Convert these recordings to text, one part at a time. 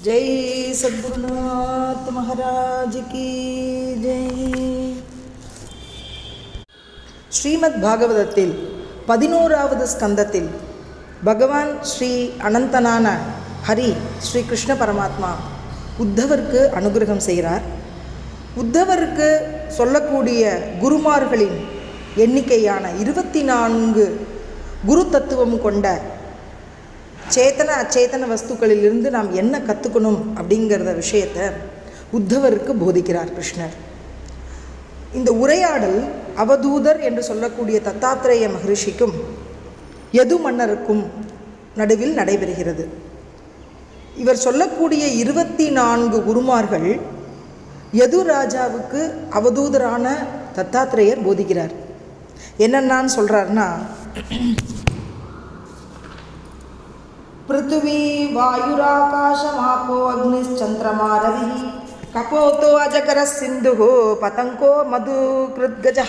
ஜெய் சத்குருநாத் மகாராஜ் கி ஜெய். ஸ்ரீமத் பாகவதத்தில் 11வது ஸ்கந்தத்தில் பகவான் ஸ்ரீ அனந்தனான ஹரி ஸ்ரீ கிருஷ்ண பரமாத்மா உத்தவருக்கு அனுகிரகம் செய்கிறார். உத்தவருக்கு சொல்லக்கூடிய குருமார்களின் எண்ணிக்கையான 24 குரு தத்துவம் கொண்ட சேத்தன அச்சேதன வஸ்துக்களிலிருந்து நாம் என்ன கற்றுக்கணும் அப்படிங்கிறத விஷயத்தை உத்தவருக்கு போதிக்கிறார் கிருஷ்ணர். இந்த உரையாடல் அவதூதர் என்று சொல்லக்கூடிய தத்தாத்ரேய மகரிஷிக்கும் யது மன்னருக்கும் நடுவில் நடைபெறுகிறது. இவர் சொல்லக்கூடிய 24 குருமார்கள் யது ராஜாவுக்கு அவதூதரான தத்தாத்ரேயர் போதிக்கிறார். என்னென்னான்னு சொல்கிறாருன்னா, பிருத்திவி வாயுராகாசமாபோ அக்னிச்சந்திரமா ரவி கபோதோ அஜகர சிந்து பதங்கோ மது கிருத்கஜ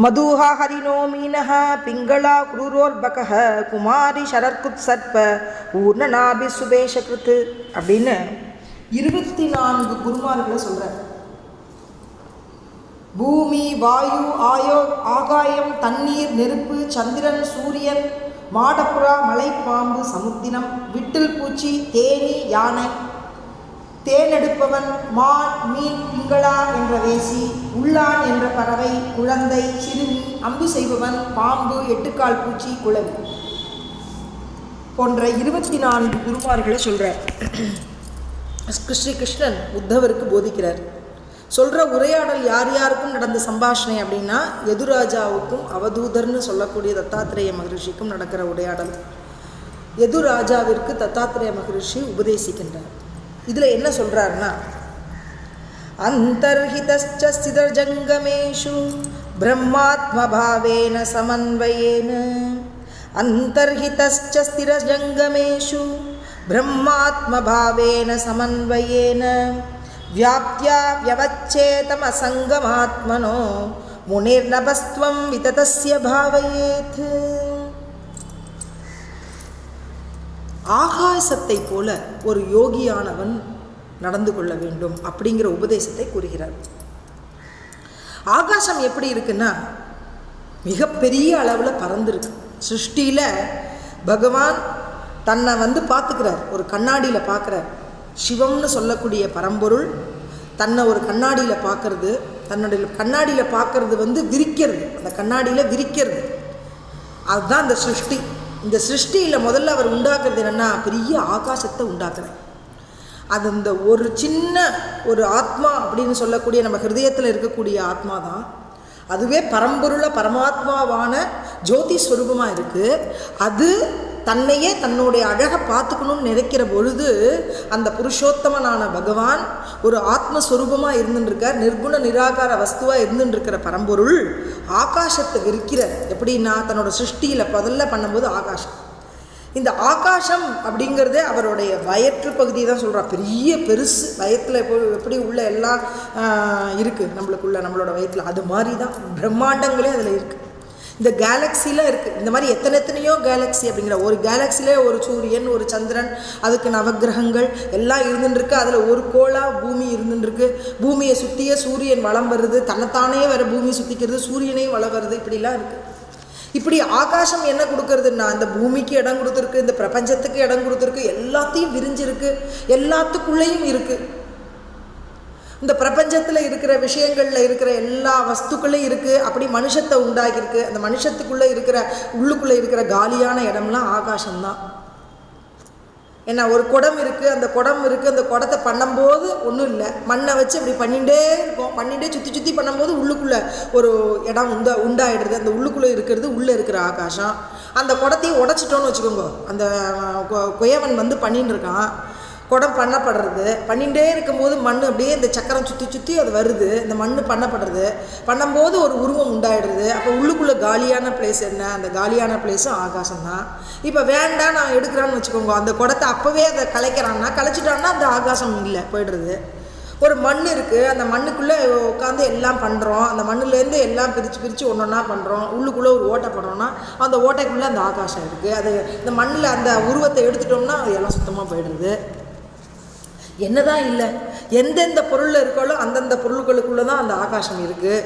மதுஹா ஹரிணோ மீனஹ பிங்களா குரூரோர்பக குமாரி சரர்குத் சர்ப ஊர்ணநாபி சுபேஷகிருத் அப்படின்னு 24 குருமார்களை சொல்கிறார். பூமி, வாயு, ஆகாயம், தண்ணீர், நெருப்பு, சந்திரன், சூரியன், மாடப்புறா, மலை, பாம்பு, சமுத்திரம், விட்டில் பூச்சி, தேனி, யானை, தேனெடுப்பவன், மான், மீன், பிங்களா என்ற வேசி, உள்ளான் என்ற பறவை, குழந்தை, சிறுமி, அம்பு செய்பவன், பாம்பு, எட்டுக்கால் பூச்சி, குளவி போன்ற 24 குருமார்களை சொல்கிறார். ஸ்ரீ கிருஷ்ணன் உத்தவருக்கு போதிக்கிறார். சொல்கிற உரையாடல் யார் யாருக்கும் நடந்த சம்பாஷணை அப்படின்னா, யதுராஜாவுக்கும் அவதூதர்னு சொல்லக்கூடிய தத்தாத்ரேய மகரிஷிக்கும் நடக்கிற உரையாடல். யதுராஜாவிற்கு தத்தாத்ரேய மகரிஷி உபதேசிக்கின்றார். இதில் என்ன சொல்கிறாருன்னா, அந்தர்ஹிதஸ்ச ஸ்திதஜங்கமேஷு பிரம்மாத்மபாவேன சமன்வயேன அந்தர்ஹிதஸ்ச ஸ்திரஜங்கமேஷு பிரம்மாத்மபாவேன சமன்வயேன வியாப்த்யா வியவச்சேதம் அசங்கமாத்மனோ முனிர்நபஸ்த்வம் விததஸ்ய பாவயேத். ஆகாசத்தை போல ஒரு யோகியானவன் நடந்து கொள்ள வேண்டும் அப்படிங்கிற உபதேசத்தை கூறுகிறார். ஆகாசம் எப்படி இருக்குன்னா, மிகப்பெரிய அளவில் பறந்துருக்கு. சிருஷ்டியில் பகவான் தன்னை பார்த்துக்கிறார், ஒரு கண்ணாடியில் பார்க்குறார். சிவம்னு சொல்லக்கூடிய பரம்பொருள் தன்னை ஒரு கண்ணாடியில் பார்க்கறது, தன்னுடைய கண்ணாடியில் பார்க்கறது விரிக்கிறது, அந்த கண்ணாடியில் விரிக்கிறது. அதுதான் இந்த சிருஷ்டி. இந்த சிருஷ்டியில் முதல்ல அவர் உண்டாக்குறது என்னென்னா, பெரிய ஆகாசத்தை உண்டாக்குறார். அது இந்த ஒரு சின்ன ஒரு ஆத்மா அப்படின்னு சொல்லக்கூடிய நம்ம ஹிருதயத்தில் இருக்கக்கூடிய ஆத்மா தான். அதுவே பரம்பொருளை பரமாத்மாவான ஜோதி ஸ்வரூபமாக இருக்குது. அது தன்னையே தன்னுடைய அழகை பார்த்துக்கணும்னு நினைக்கிற பொழுது அந்த புருஷோத்தமனான பகவான் ஒரு ஆத்மஸ்வரூபமாக இருந்துட்டுருக்கார். நிர்குண நிராகார வஸ்துவாக இருந்துட்டுருக்கிற பரம்பொருள் ஆகாசத்தை விரிக்கிறார். எப்படின்னா, தன்னோட சிருஷ்டியில் முதல்ல பண்ணும்போது ஆகாசம், இந்த ஆகாசம் அப்படிங்கிறதே அவருடைய வயிற்று பகுதியை தான் சொல்கிறார். பெரிய பெருசு வயத்தில் எப்படி உள்ள எல்லாம் இருக்குது நம்மளுக்குள்ள, நம்மளோட வயத்தில் அது மாதிரி தான் பிரம்மாண்டங்களே அதில் இருக்குது. இந்த கேலக்சிலாம் இருக்குது. இந்த மாதிரி எத்தனையோ கேலக்ஸி அப்படிங்கிற ஒரு கேலக்சிலே ஒரு சூரியன், ஒரு சந்திரன், அதுக்கு நவகிரகங்கள் எல்லாம் இருந்துட்டுருக்கு. அதில் ஒரு கோளாக பூமி இருந்துட்டுருக்கு. பூமியை சுற்றியே சூரியன் வலம் வருது, தன்னைத்தானே வர பூமி சுற்றிக்கிறது, சூரியனையும் வளம் வருது. இப்படிலாம் இருக்குது. இப்படி ஆகாசம் என்ன கொடுக்கறதுன்னா, இந்த பூமிக்கு இடம் கொடுத்துருக்கு, இந்த பிரபஞ்சத்துக்கு இடம் கொடுத்துருக்கு, எல்லாத்தையும் விரிஞ்சிருக்கு, எல்லாத்துக்குள்ளேயும் இருக்குது. இந்த பிரபஞ்சத்தில் இருக்கிற விஷயங்களில் இருக்கிற எல்லா வஸ்துக்களையும் இருக்குது. அப்படி மனுஷத்தை உண்டாக்கியிருக்கு. அந்த மனுஷத்துக்குள்ளே இருக்கிற உள்ளுக்குள்ளே இருக்கிற காலியான இடம்லாம் ஆகாசம்தான். ஏன்னா ஒரு குடம் இருக்குது, அந்த குடம் இருக்குது, அந்த குடத்தை பண்ணும்போது ஒன்றும் இல்லை, மண்ணை வச்சு அப்படி பண்ணிகிட்டே இருக்கும். பண்ணிகிட்டே சுற்றி பண்ணும்போது உள்ளுக்குள்ளே ஒரு இடம் உண்டாயிடுறது. அந்த உள்ளுக்குள்ளே இருக்கிறது உள்ளே இருக்கிற ஆகாசம். அந்த குடத்தையும் உடச்சிட்டோன்னு வச்சுக்கோங்க, அந்த குயவன் பண்ணின்னு இருக்கான், குடம் பண்ணப்படுறது. பண்ணிகிட்டே இருக்கும்போது மண் அப்படியே இந்த சக்கரம் சுற்றி அது வருது, இந்த மண் பண்ணப்படுறது. பண்ணும்போது ஒரு உருவம் உண்டாயிடுறது. அப்போ உள்ளுக்குள்ளே காலியான பிளேஸ் என்ன, அந்த காலியான பிளேஸும் ஆகாசம்தான். இப்போ வேண்டாம் நான் எடுக்கிறான்னு வச்சுக்கோங்க, அந்த குடத்தை அப்போவே அதை கலைச்சிட்டான்னா அந்த ஆகாசம் இல்லை, போய்டுறது. ஒரு மண் இருக்குது, அந்த மண்ணுக்குள்ளே உட்காந்து எல்லாம் பண்ணுறோம். அந்த மண்ணுலேருந்து எல்லாம் பிரித்து ஒன்று ஒன்றா பண்ணுறோம். உள்ளுக்குள்ளே ஒரு ஓட்டை பண்ணுறோன்னா அந்த ஓட்டைக்குள்ளே அந்த ஆகாசம் இருக்குது. அது இந்த மண்ணில் அந்த உருவத்தை எடுத்துட்டோம்னா அது எல்லாம் சுத்தமாக இல்லாமல் போயிடுறது. என்னதான் இல்லை, எந்தெந்த பொருளில் இருக்காலோ அந்தந்த பொருள்களுக்குள்ளே தான் அந்த ஆகாசம் இருக்குது.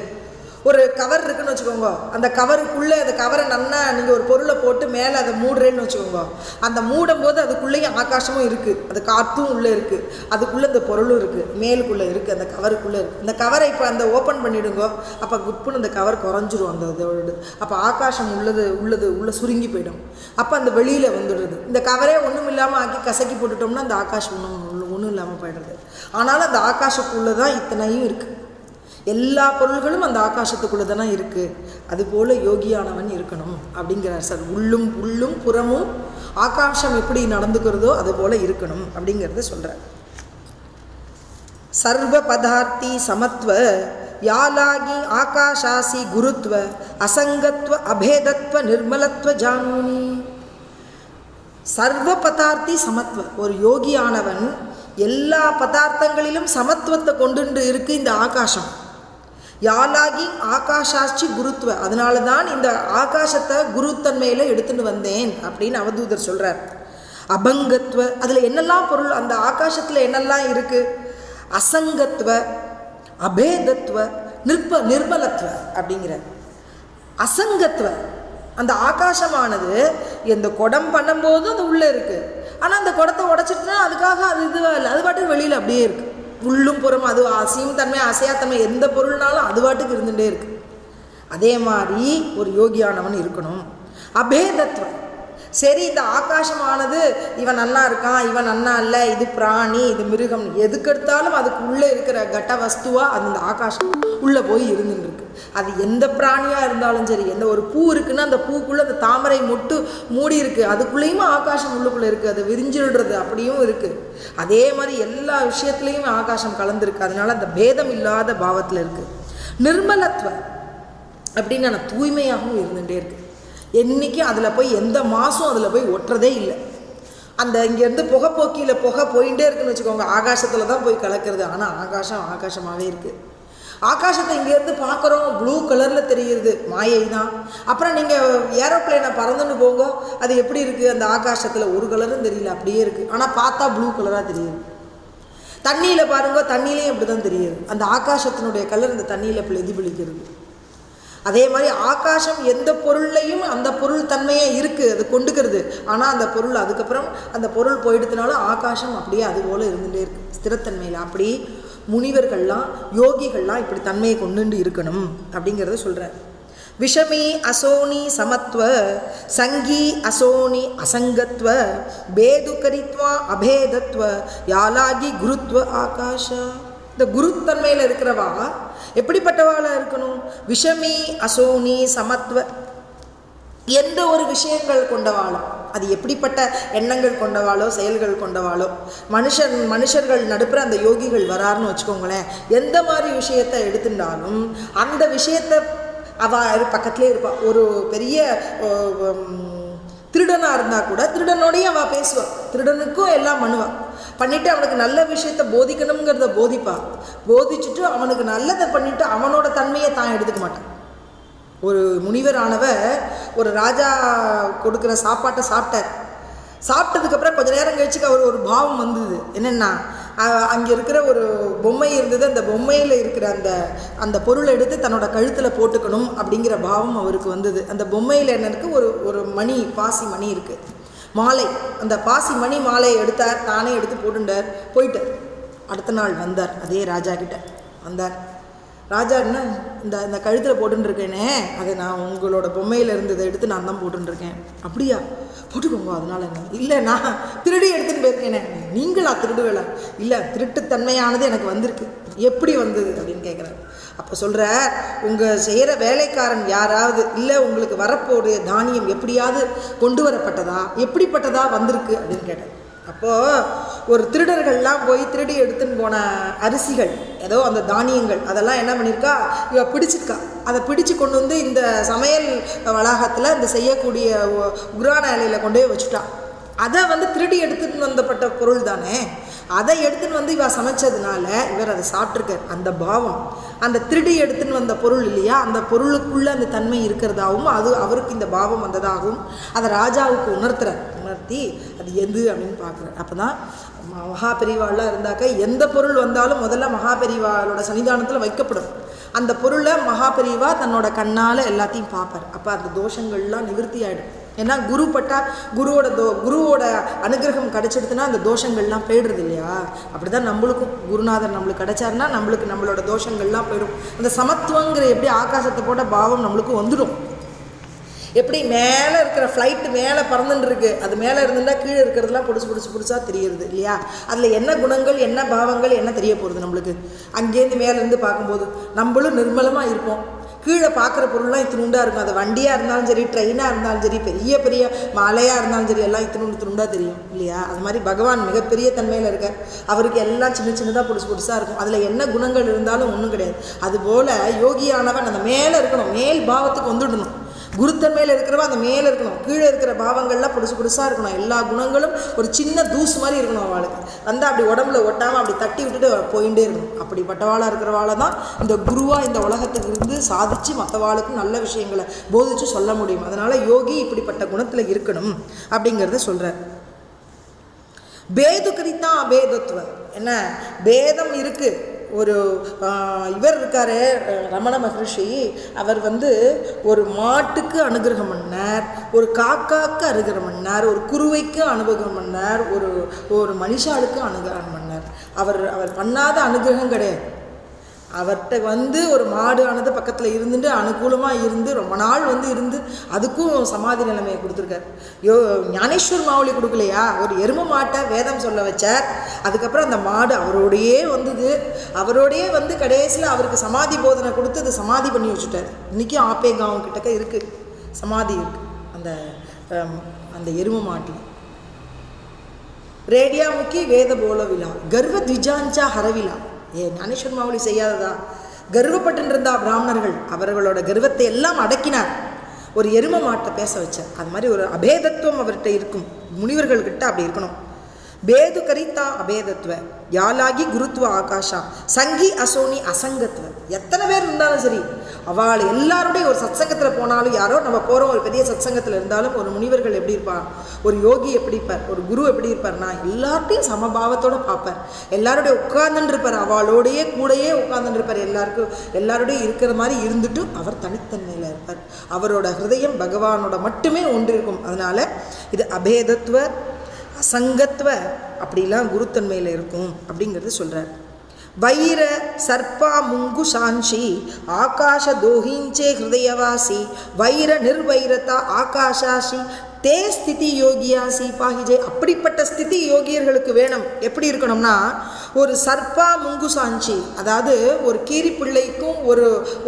ஒரு கவர் இருக்குன்னு வச்சுக்கோங்க, அந்த கவருக்குள்ளே அந்த கவரை நல்லா நீங்கள் ஒரு பொருளை போட்டு மேலே அதை மூடுறேன்னு வச்சுக்கோங்க, அந்த மூடும் போது அதுக்குள்ளேயும் ஆகாசமும் இருக்குது, அது காற்றும் உள்ளே இருக்குது, அதுக்குள்ளே இந்த பொருளும் இருக்குது, மேலுக்குள்ளே இருக்குது, அந்த கவருக்குள்ளே இருக்குது. இந்த கவரை இப்போ அந்த ஓப்பன் பண்ணிவிடுங்கோ, அப்போ குப்புன்னு அந்த கவர் குறைஞ்சிரும். அந்த இதோடு அப்போ ஆகாசம் உள்ளே சுருங்கி போயிடும். அப்போ அந்த வெளியில் வந்துடுறது. இந்த கவரே ஒன்றும் இல்லாமல் ஆக்கி கசக்கி போட்டுட்டோம்னா அந்த ஆகாசம் ஒன்றும் இல்லாமல் போயிடுறது. ஆனாலும் அந்த ஆகாசத்துக்குள்ளே தான் இத்தனையும் இருக்குது. எல்லா பொருள்களும் அந்த ஆகாசத்துக்குள்ளே தானே இருக்குது. அதுபோல் யோகியானவன் இருக்கணும் அப்படிங்கிறார் சார். உள்ளும் புறமும் ஆகாசம் எப்படி நடந்துக்கிறதோ அதுபோல் இருக்கணும் அப்படிங்கிறத சொல்கிறார். சர்வ பதார்த்தி சமத்வ யாலாகி ஆகாஷாசி குருத்வ அசங்கத்வ அபேதத்வ நிர்மலத்வ ஜானூனி. சர்வ பதார்த்தி சமத்வ, ஒரு யோகியானவன் எல்லா பதார்த்தங்களிலும் சமத்துவத்தை கொண்டு இருக்கு இந்த ஆகாசம். யாலாகி ஆகாஷாச்சி குருத்வ, அதனால தான் இந்த ஆகாசத்தை குருத்தன்மையில் எடுத்துன்னு வந்தேன் அப்படின்னு அவதூதர் சொல்கிறார். அபங்கத்வ, அதில் என்னெல்லாம் பொருள், அந்த ஆகாசத்தில் என்னெல்லாம் இருக்குது, அசங்கத்வ அபேதத்வ நிர்மலத்வ அப்படிங்கிறார். அசங்கத்வ, அந்த ஆகாசமானது இந்த குடம் பண்ணும்போது அது உள்ளே இருக்குது, ஆனால் அந்த குடத்தை உடச்சிட்டுனா அதுக்காக அது இதுவாக இல்லை, அது பாட்டுக்கு வெளியில் அப்படியே இருக்குது. உள்ளும் புறம் அது அசையும் தன்மை அசையாத்தன்மை எந்த பொருள்னாலும் அது பாட்டுக்கு இருந்துகிட்டே இருக்குது. அதே மாதிரி ஒரு யோகியானவன் இருக்கணும். அபேதத்வம், சரி இந்த ஆகாசமானது இவன் நல்லா இருக்கான், இவன் நன்னா இல்லை, இது பிராணி, இது மிருகம், எதுக்கெடுத்தாலும் அதுக்கு உள்ளே இருக்கிற கட்ட வஸ்துவாக அந்த ஆகாசம் உள்ளே போய் இருந்துருக்கு. அது எந்த பிராணியாக இருந்தாலும் சரி, எந்த ஒரு பூ இருக்குன்னா அந்த பூக்குள்ளே அந்த தாமரை மொட்டு மூடி இருக்குது, அதுக்குள்ளேயுமே ஆகாசம் உள்ளுக்குள்ளே இருக்குது, அது விரிஞ்சிடுறது அப்படியும் இருக்குது. அதே மாதிரி எல்லா விஷயத்துலேயும் ஆகாசம் கலந்துருக்கு. அதனால அந்த பேதம் இல்லாத பாவத்தில் இருக்குது. நிர்மலத்துவம் அப்படின்னு நான் தூய்மையாகவும் இருந்துகிட்டே இருக்குது. என்றைக்கும் அதில் போய் எந்த மாதம் அதில் போய் ஒட்டுறதே இல்லை. அந்த இங்கேருந்து புகைப்போக்கியில் புகை போயிட்டே இருக்குன்னு வச்சுக்கோங்க, ஆகாசத்தில் தான் போய் கலக்கிறது. ஆனால் ஆகாசமாகவே இருக்குது. ஆகாசத்தை இங்கேருந்து பார்க்குறோம், ப்ளூ கலரில் தெரியுது, மாயை தான். அப்புறம் நீங்கள் ஏரோப்ளேனை பறந்துன்னு போங்க, அது எப்படி இருக்குது, அந்த ஆகாசத்தில் ஒரு கலரும் தெரியல, அப்படியே இருக்குது, ஆனால் பார்த்தா ப்ளூ கலராக தெரியுது. தண்ணியில் பாருங்க, தண்ணியிலையும் அப்படி தான் தெரியுது, அந்த ஆகாசத்தினுடைய கலர் இந்த தண்ணியில் பிரதிபலிக்கிறது. அதே மாதிரி ஆகாசம் எந்த பொருள்லையும் அந்த பொருள் தன்மையே இருக்குது, அது கொண்டுக்கிறது. ஆனால் அந்த பொருள் அதுக்கப்புறம் அந்த பொருள் போயிடுத்துனாலும் ஆகாசம் அப்படியே அதுபோல் இருந்துகிட்டே இருக்குது ஸ்திரத்தன்மையில். அப்படி முனிவர்கள்லாம் யோகிகள்லாம் இப்படி தன்மையை கொண்டு இருக்கணும் அப்படிங்கிறத சொல்கிறார். விஷமி அசோனி சமத்வ சங்கி அசோனி அசங்கத்வ பேதுகரித்வா அபேதத்வ யாலாகி குருத்வ ஆகாஷ. இந்த குருத்தன்மையில் இருக்கிறவா எப்படிப்பட்டவாளாக இருக்கணும்? விஷமி அசோனி சமத்வ, எந்த ஒரு விஷயங்கள் கொண்டவாளோ, அது எப்படிப்பட்ட எண்ணங்கள் கொண்டவாளோ செயல்கள் கொண்டவாளோ, மனுஷர்கள் நடுப்புற அந்த யோகிகள் வராருன்னு வச்சுக்கோங்களேன், எந்த மாதிரி விஷயத்தை எடுத்துட்டாலும் அந்த விஷயத்தை அவள் பக்கத்துலேயே இருப்பாள். ஒரு பெரிய திருடனாக இருந்தால் கூட திருடனோடையும் அவள் பேசுவாள், திருடனுக்கும் எல்லாம் பண்ணுவாள், பண்ணிவிட்டு அவனுக்கு நல்ல விஷயத்தை போதிக்கணுங்கிறத போதிப்பாள். போதிச்சுட்டு அவனுக்கு நல்லதை பண்ணிவிட்டு அவனோட தன்மையை தான் எடுத்துக்க மாட்டான். ஒரு முனிவரானவர் ஒரு ராஜா கொடுக்குற சாப்பாட்டை சாப்பிட்டதுக்கப்புறம் கொஞ்சம் நேரம் கழிச்சுக்கு அவர் ஒரு பாவம் வந்தது. என்னென்னா, அங்கே இருக்கிற ஒரு பொம்மை இருந்தது, அந்த பொம்மையில் இருக்கிற அந்த பொருளை எடுத்து தன்னோட கழுத்தில் போட்டுக்கணும் அப்படிங்கிற பாவம் அவருக்கு வந்தது. அந்த பொம்மையில் என்ன இருக்குது, ஒரு மணி, பாசி மணி இருக்குது, மாலை. அந்த பாசி மணி மாலையை எடுத்தார், தானே எடுத்து போட்டுட்டார், போயிட்டார். அடுத்த நாள் வந்தார், அதே ராஜா கிட்ட வந்தார். ராஜா என்ன, இந்த கழுத்தில் போட்டுருக்கேனே, அதை நான் உங்களோட பொம்மையில் இருந்ததை எடுத்து நான் தான் போட்டுருக்கேன். அப்படியா, போட்டுக்கோங்க, அதனால என்ன, இல்லை நான் திருடி எடுத்துகிட்டு போயிருக்கேனே. நீங்களா திருடுவேல? இல்லை, திருட்டுத்தன்மையானது எனக்கு வந்திருக்கு. எப்படி வந்தது அப்படின்னு கேட்குறாரு. அப்போ சொல்கிற, உங்கள் செய்கிற வேலைக்காரன் யாராவது, இல்லை உங்களுக்கு வரப்போடைய தானியம் எப்படியாவது கொண்டு வரப்பட்டதா, எப்படிப்பட்டதா வந்திருக்கு அப்படின்னு கேட்டார். அப்போது ஒரு திருடர்கள்லாம் போய் திருடி எடுத்துன்னு போன அரிசிகள், ஏதோ அந்த தானியங்கள், அதெல்லாம் என்ன பண்ணியிருக்கா, இவ பிடிச்சிருக்கா. அதை பிடிச்சு கொண்டு வந்து இந்த சமையல் வளாகத்தில் இந்த செய்யக்கூடிய உரான இலையில் கொண்டு போய் வச்சுட்டா. அதை திருடி எடுத்துன்னு வந்தப்பட்ட பொருள் தானே, அதை எடுத்துன்னு வந்து இவ சமைச்சதுனால இவர் அதை சாப்பிட்ருக்கார். அந்த பாவம், அந்த திருடி எடுத்துன்னு வந்த பொருள் இல்லையா, அந்த பொருளுக்குள்ளே அந்த தன்மை இருக்கிறதாகவும் அது அவருக்கு இந்த பாவம் வந்ததாகவும் அதை ராஜாவுக்கு உணர்த்தி மாற்றி அது எது அப்படின்னு பார்க்குறேன். அப்போ தான் மகாபெரிவாள்லாம் இருந்தாக்க எந்த பொருள் வந்தாலும் முதல்ல மகாபெரிவாளோட சன்னிதானத்தில் வைக்கப்படும். அந்த பொருளை மகாபெரிவா தன்னோட கண்ணால் எல்லாத்தையும் பார்ப்பார். அப்போ அந்த தோஷங்கள்லாம் நிவர்த்தி ஆகிடும். ஏன்னா குருவோட அனுகிரகம் கிடைச்சிடுதுன்னா அந்த தோஷங்கள்லாம் போயிடுறது இல்லையா? அப்படி தான் நம்மளுக்கும் குருநாதர் நம்மளுக்கு கிடைச்சாருன்னா நம்மளோட தோஷங்கள்லாம் போயிடும். அந்த சமத்துவங்கிற எப்படி ஆகாசத்தை போட்ட பாவம் நம்மளுக்கும் வந்துடும். எப்படி மேலே இருக்கிற ஃப்ளைட்டு மேலே பறந்துட்டு இருக்கு, அது மேலே இருந்துட்டா கீழே இருக்கிறதுலாம் புதுசாக தெரியுது இல்லையா? அதில் என்ன குணங்கள் என்ன பாவங்கள் என்ன தெரிய போகிறது நம்மளுக்கு? அங்கேருந்து மேலேருந்து பார்க்கும்போது நம்மளும் நிர்மலமாக இருப்போம். கீழே பார்க்குற பொருள்லாம் இத்தினுண்டாக இருக்கும். அது வண்டியாக இருந்தாலும் சரி, ட்ரெயினாக இருந்தாலும் சரி, பெரிய பெரிய மலையாக இருந்தாலும் சரி, எல்லாம் இத்தினுண்டாக தெரியும் இல்லையா? அது மாதிரி பகவான் மிகப்பெரிய தன்மையில் இருக்கார். அவருக்கு எல்லாம் சின்னதாக புதுசாக இருக்கும். அதில் என்ன குணங்கள் இருந்தாலும் ஒன்றும் கிடையாது. அதுபோல் யோகியானவன் அந்த மேலே இருக்கணும், மேல் பாவத்துக்கு வந்துடணும். குருத்தன்மையில் இருக்கிறவன் அந்த மேலே இருக்கணும், கீழே இருக்கிற பாவங்கள்லாம் புதுசாக இருக்கணும். எல்லா குணங்களும் ஒரு சின்ன தூசு மாதிரி இருக்கணும். அவளுக்கு வந்து அப்படி உடம்புல ஒட்டாமல் அப்படி தட்டி விட்டுட்டு போயிட்டே இருக்கணும். அப்படிப்பட்டவாளாக இருக்கிறவாளை தான் இந்த குருவாக இந்த உலகத்துக்கு இருந்து சாதித்து மற்றவாளுக்கும் நல்ல விஷயங்களை போதிச்சு சொல்ல முடியும். அதனால் யோகி இப்படிப்பட்ட குணத்தில் இருக்கணும் அப்படிங்கிறத சொல்கிறார். பேதுகரித்தான் அபேதத்துவ, என்ன பேதம் இருக்குது. ஒரு இவர் இருக்கார் ரமண மகர்ஷி, அவர் வந்து ஒரு மாட்டுக்கு அனுகிரகம் பண்ணார், ஒரு காக்காவுக்கு அனுகிரகம் பண்ணார், ஒரு குருவைக்கு அனுகிரகம் பண்ணார், ஒரு மனுஷாளுக்கு அனுகிரகம் பண்ணார். அவர் பண்ணாத அனுகிரகம் கிடையாது. அவர்கிட்ட வந்து ஒரு மாடு ஆனது பக்கத்தில் இருந்துட்டு அனுகூலமாக இருந்து ரொம்ப நாள் வந்து இருந்து அதுக்கும் சமாதி நிலைமையை கொடுத்துருக்கார். ஞானேஸ்வர் மாவுளி கொடுக்கலையா? ஒரு எருமை மாட்டை வேதம் சொல்ல வச்சார். அதுக்கப்புறம் அந்த மாடு அவரோடையே வந்தது. அவரோடையே வந்து கடைசியில் அவருக்கு சமாதி போதனை கொடுத்து அதை சமாதி பண்ணி வச்சுட்டார். இன்றைக்கும் ஆப்பேகாவன் கிட்டக்க இருக்குது, சமாதி இருக்குது அந்த எருமை மாட்டில். ரேடியா முக்கி வேத போல விழா கர்வ த்விஜாஞ்சா ஹரவிழா. ஞானேஸ்வர் மாவுளி செய்யாததா? கர்வப்பட்டு இருந்தா பிராமணர்கள், அவர்களோட கர்வத்தை எல்லாம் அடக்கினார். ஒரு எருமை மாட்டை பேச வச்சார். அது மாதிரி ஒரு அபேதத்துவம் அவர்கிட்ட இருக்கும். முனிவர்கள்கிட்ட அப்படி இருக்கணும். பேது கரித்தா அபேதத்துவ யாலாகி குருத்துவ ஆகாஷா சங்கி அசோனி அசங்கத்துவ. எத்தனை பேர் இருந்தாலும் சரி, அவள் எல்லாருடைய ஒரு சத்சங்கத்தில் போனாலும், யாரோ நம்ம போகிறோம் ஒரு பெரிய சத்சங்கத்தில் இருந்தாலும், ஒரு முனிவர்கள் எப்படி இருப்பார், ஒரு யோகி எப்படி இருப்பார், ஒரு குரு எப்படி இருப்பார்னா எல்லார்ட்டையும் சமபாவத்தோடு பார்ப்பார். எல்லாருடைய உட்கார்ந்துட்டு இருப்பார், அவளோடையே கூடையே உட்கார்ந்துட்டு இருப்பார். எல்லாருடையும் இருக்கிற மாதிரி இருந்துட்டு அவர் தனித்தன்மையில் இருப்பார். அவரோட ஹிருதயம் பகவானோட மட்டுமே ஒன்று இருக்கும். அதனால் இது அபேதத்துவ அசங்கத்துவ அப்படிலாம் குருத்தன்மையில் இருக்கும் அப்படிங்கிறது சொல்கிறார். வைர சர்ப்பா முங்கு சாஞ்சி ஆகாஷ தோஹிஞ்சே ஹிருதயவாசி வைர நிர்வைரதா ஆகாஷாசி தே ஸ்திதி யோகியாசி பாகிஜே. அப்படிப்பட்ட ஸ்திதி யோகியர்களுக்கு வேணும். எப்படி இருக்கணும்னா, ஒரு சர்ப்பா முங்கு சாஞ்சி, அதாவது ஒரு கீரிப்பிள்ளைக்கும்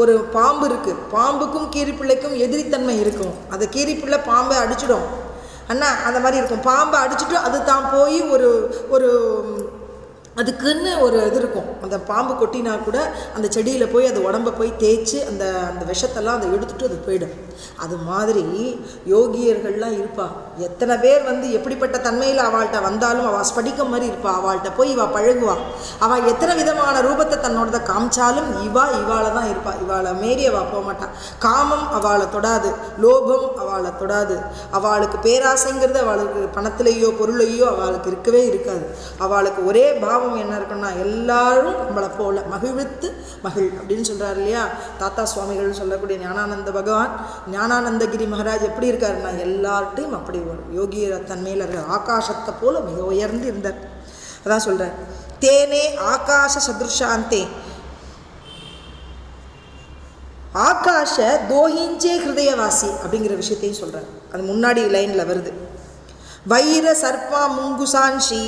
ஒரு பாம்பு இருக்குது. பாம்புக்கும் கீரிப்பிள்ளைக்கும் எதிரித்தன்மை இருக்கும். அந்த கீரிப்பிள்ளை பாம்பை அடிச்சிடும் அண்ணா, அந்த மாதிரி இருக்கும். பாம்பை அடிச்சுட்டு அது தான் போய் ஒரு அதுக்குன்னு ஒரு இது இருக்கும். அந்த பாம்பு கொட்டினா கூட அந்த செடியில் போய் அது உடம்பை போய் தேய்ச்சி அந்த விஷத்தெல்லாம் அதை எடுத்துகிட்டு அது போயிடும். அது மாதிரி யோகியர்கள்லாம் இருப்பாள். எத்தனை பேர் வந்து எப்படிப்பட்ட தன்மையில் அவள்கிட்ட வந்தாலும் அவள் ஸ்படிக்கம் மாதிரி இருப்பாள். அவள்கிட்ட போய் இவள் பழகுவாள். அவள் எத்தனை விதமான ரூபத்தை தன்னோட காமிச்சாலும் இவாளை தான் இருப்பாள். இவாளை மீறி அவள் போக மாட்டாள். காமம் அவளை தொடாது, லோபம் அவளை தொடாது. அவளுக்கு பேராசைங்கிறது அவளுக்கு பணத்திலேயோ பொருளையோ அவளுக்கு இருக்கவே இருக்காது. அவளுக்கு ஒரே பாவம் என்ன இருக்குன்னா, எல்லாரும் நம்மளை போல மகிழ்வித்து மகிழ் அப்படின்னு சொல்கிறார் இல்லையா? தாத்தா சுவாமிகள் சொல்லக்கூடிய ஞானானந்த பகவான், ஞானானந்தகிரி மகாராஜ் எப்படி இருக்காருன்னா எல்லார்ட்டையும் அப்படி ஒரு யோகிய தன்மையில் இருக்கிற ஆகாசத்தை போல மிக உயர்ந்து இருந்தார். அதான் சொல்கிறார், தேனே ஆகாஷ சதுர்ஷாந்தே ஆகாஷ தோஹிஞ்சே ஹிருதயவாசி அப்படிங்கிற விஷயத்தையும் சொல்கிறார். அது முன்னாடி லைனில் வருது. வைர சர்ப்பா முங்குசான்ஷி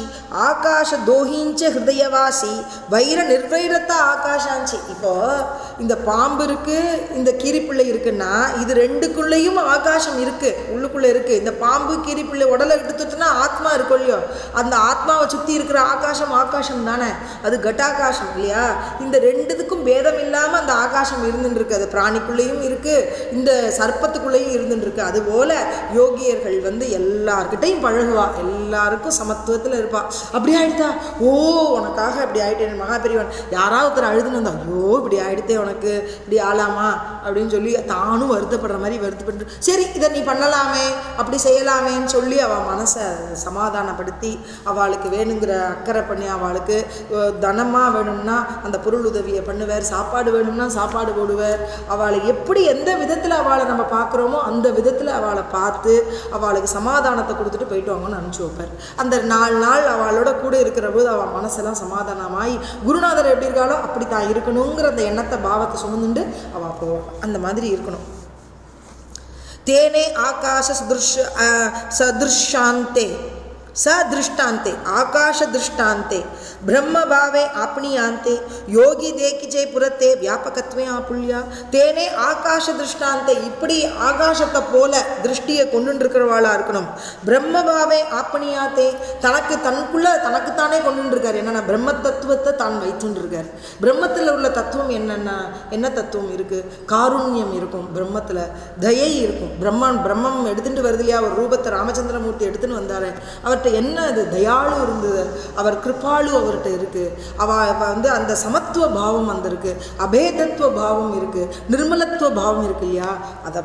ஆகாஷ தோஹிஞ்ச ஹிருதயவாசி வைர நிர்வைரத்தா ஆகாஷான்ஷி. இப்போது இந்த பாம்பு இருக்குது, இந்த கீரிப்பிள்ளை இருக்குன்னா இது ரெண்டுக்குள்ளேயும் ஆகாசம் இருக்குது, உள்ளுக்குள்ளே இருக்குது. இந்த பாம்பு கீரிப்பிள்ளை உடலை எடுத்துட்டுனா ஆத்மா இருக்கும் இல்லையோ, அந்த ஆத்மாவை சுற்றி இருக்கிற ஆகாசம் தானே, அது கட்டாகாசம் இல்லையா? இந்த ரெண்டுத்துக்கும் பேதம் இல்லாமல் அந்த ஆகாசம் இருந்துருக்கு. அது பிராணிக்குள்ளேயும் இருக்குது, இந்த சர்ப்பத்துக்குள்ளேயும் இருந்துருக்கு. அதுபோல் யோகியர்கள் வந்து எல்லார்கிட்டையும் பழகுவா, எல்லாருக்கும் சமத்துவத்தில் இருப்பா. அப்படி ஆகிடுதா, ஓ உனக்காக இப்படி ஆகிட்டேன் மகாபெரியவன். யாராவது ஒருத்தர் அழுதுன்னு வந்தா, ஐயோ இப்படி ஆகிடுத்தே உனக்கு, இப்படி ஆளாமா அப்படின்னு சொல்லி தானும் வருத்தப்படுற மாதிரி வருத்தப்பட்டு, சரி இதை நீ பண்ணலாமே அப்படி செய்யலாமேன்னு சொல்லி அவள் மனசை சமாதானப்படுத்தி அவளுக்கு வேணுங்கிற அக்கறை பண்ணி, அவளுக்கு தனமாக வேணும்னா அந்த பொருள் உதவியை பண்ணுவார், சாப்பாடு வேணும்னா சாப்பாடு போடுவார். அவளை எப்படி எந்த விதத்தில் அவளை நம்ம பார்க்குறோமோ அந்த விதத்தில் அவளை பார்த்து அவளுக்கு சமாதானத்தை கொடுத்துட்டு போயிட்டு வாங்கன்னு அனுப்பிச்சி வைப்பார். அந்த 4 நாள் அவளோட கூட இருக்கிற போது அவள் மனசெல்லாம் சமாதானமாகி குருநாதர் எப்படி இருக்காளோ அப்படி தான் இருக்கணுங்கிற அந்த எண்ணத்தை பாவத்தை சுமந்துண்டு அவள் போவாள். அந்த மாதிரி இருக்கணும். தேனே ஆகாஷ சதுர்ஷாந்தே सदृष्टान्ते आकाश दृष्टान्ते ब्रह्म भावे आपणीयांते योगी देखिजे पुरते व्यापकत्वे आपुल्या தேனே ஆகாஷ திருஷ்டாந்தே. இப்படி ஆகாசத்தை போல திருஷ்டியை கொண்டுருக்கிறவாளா இருக்கணும். பிரம்ம பாவே ஆப்பணியாத்தே, தனக்கு தனக்குள்ள தனக்குத்தானே கொண்டுருக்கார். என்னென்னா பிரம்ம தத்துவத்தை தான் வைத்துருக்கார். பிரம்மத்தில் உள்ள தத்துவம் என்ன தத்துவம் இருக்குது? காருண்யம் இருக்கும் பிரம்மத்தில், தயை இருக்கும். பிரம்மம் எடுத்துட்டு வருது இல்லையா, ஒரு ரூபத்தை ராமச்சந்திரமூர்த்தி எடுத்துன்னு வந்தார். அவர்கிட்ட என்ன அது தயாளு இருந்தது, அவர் கிருபாளு அவர்கிட்ட இருக்குது. அவள் அந்த சமத்துவ பாவம் வந்திருக்கு, அபேதத்துவ பாவம் இருக்குது, நிர்மலத்துவ பாவம் இருக்கு இல்லையா. அதை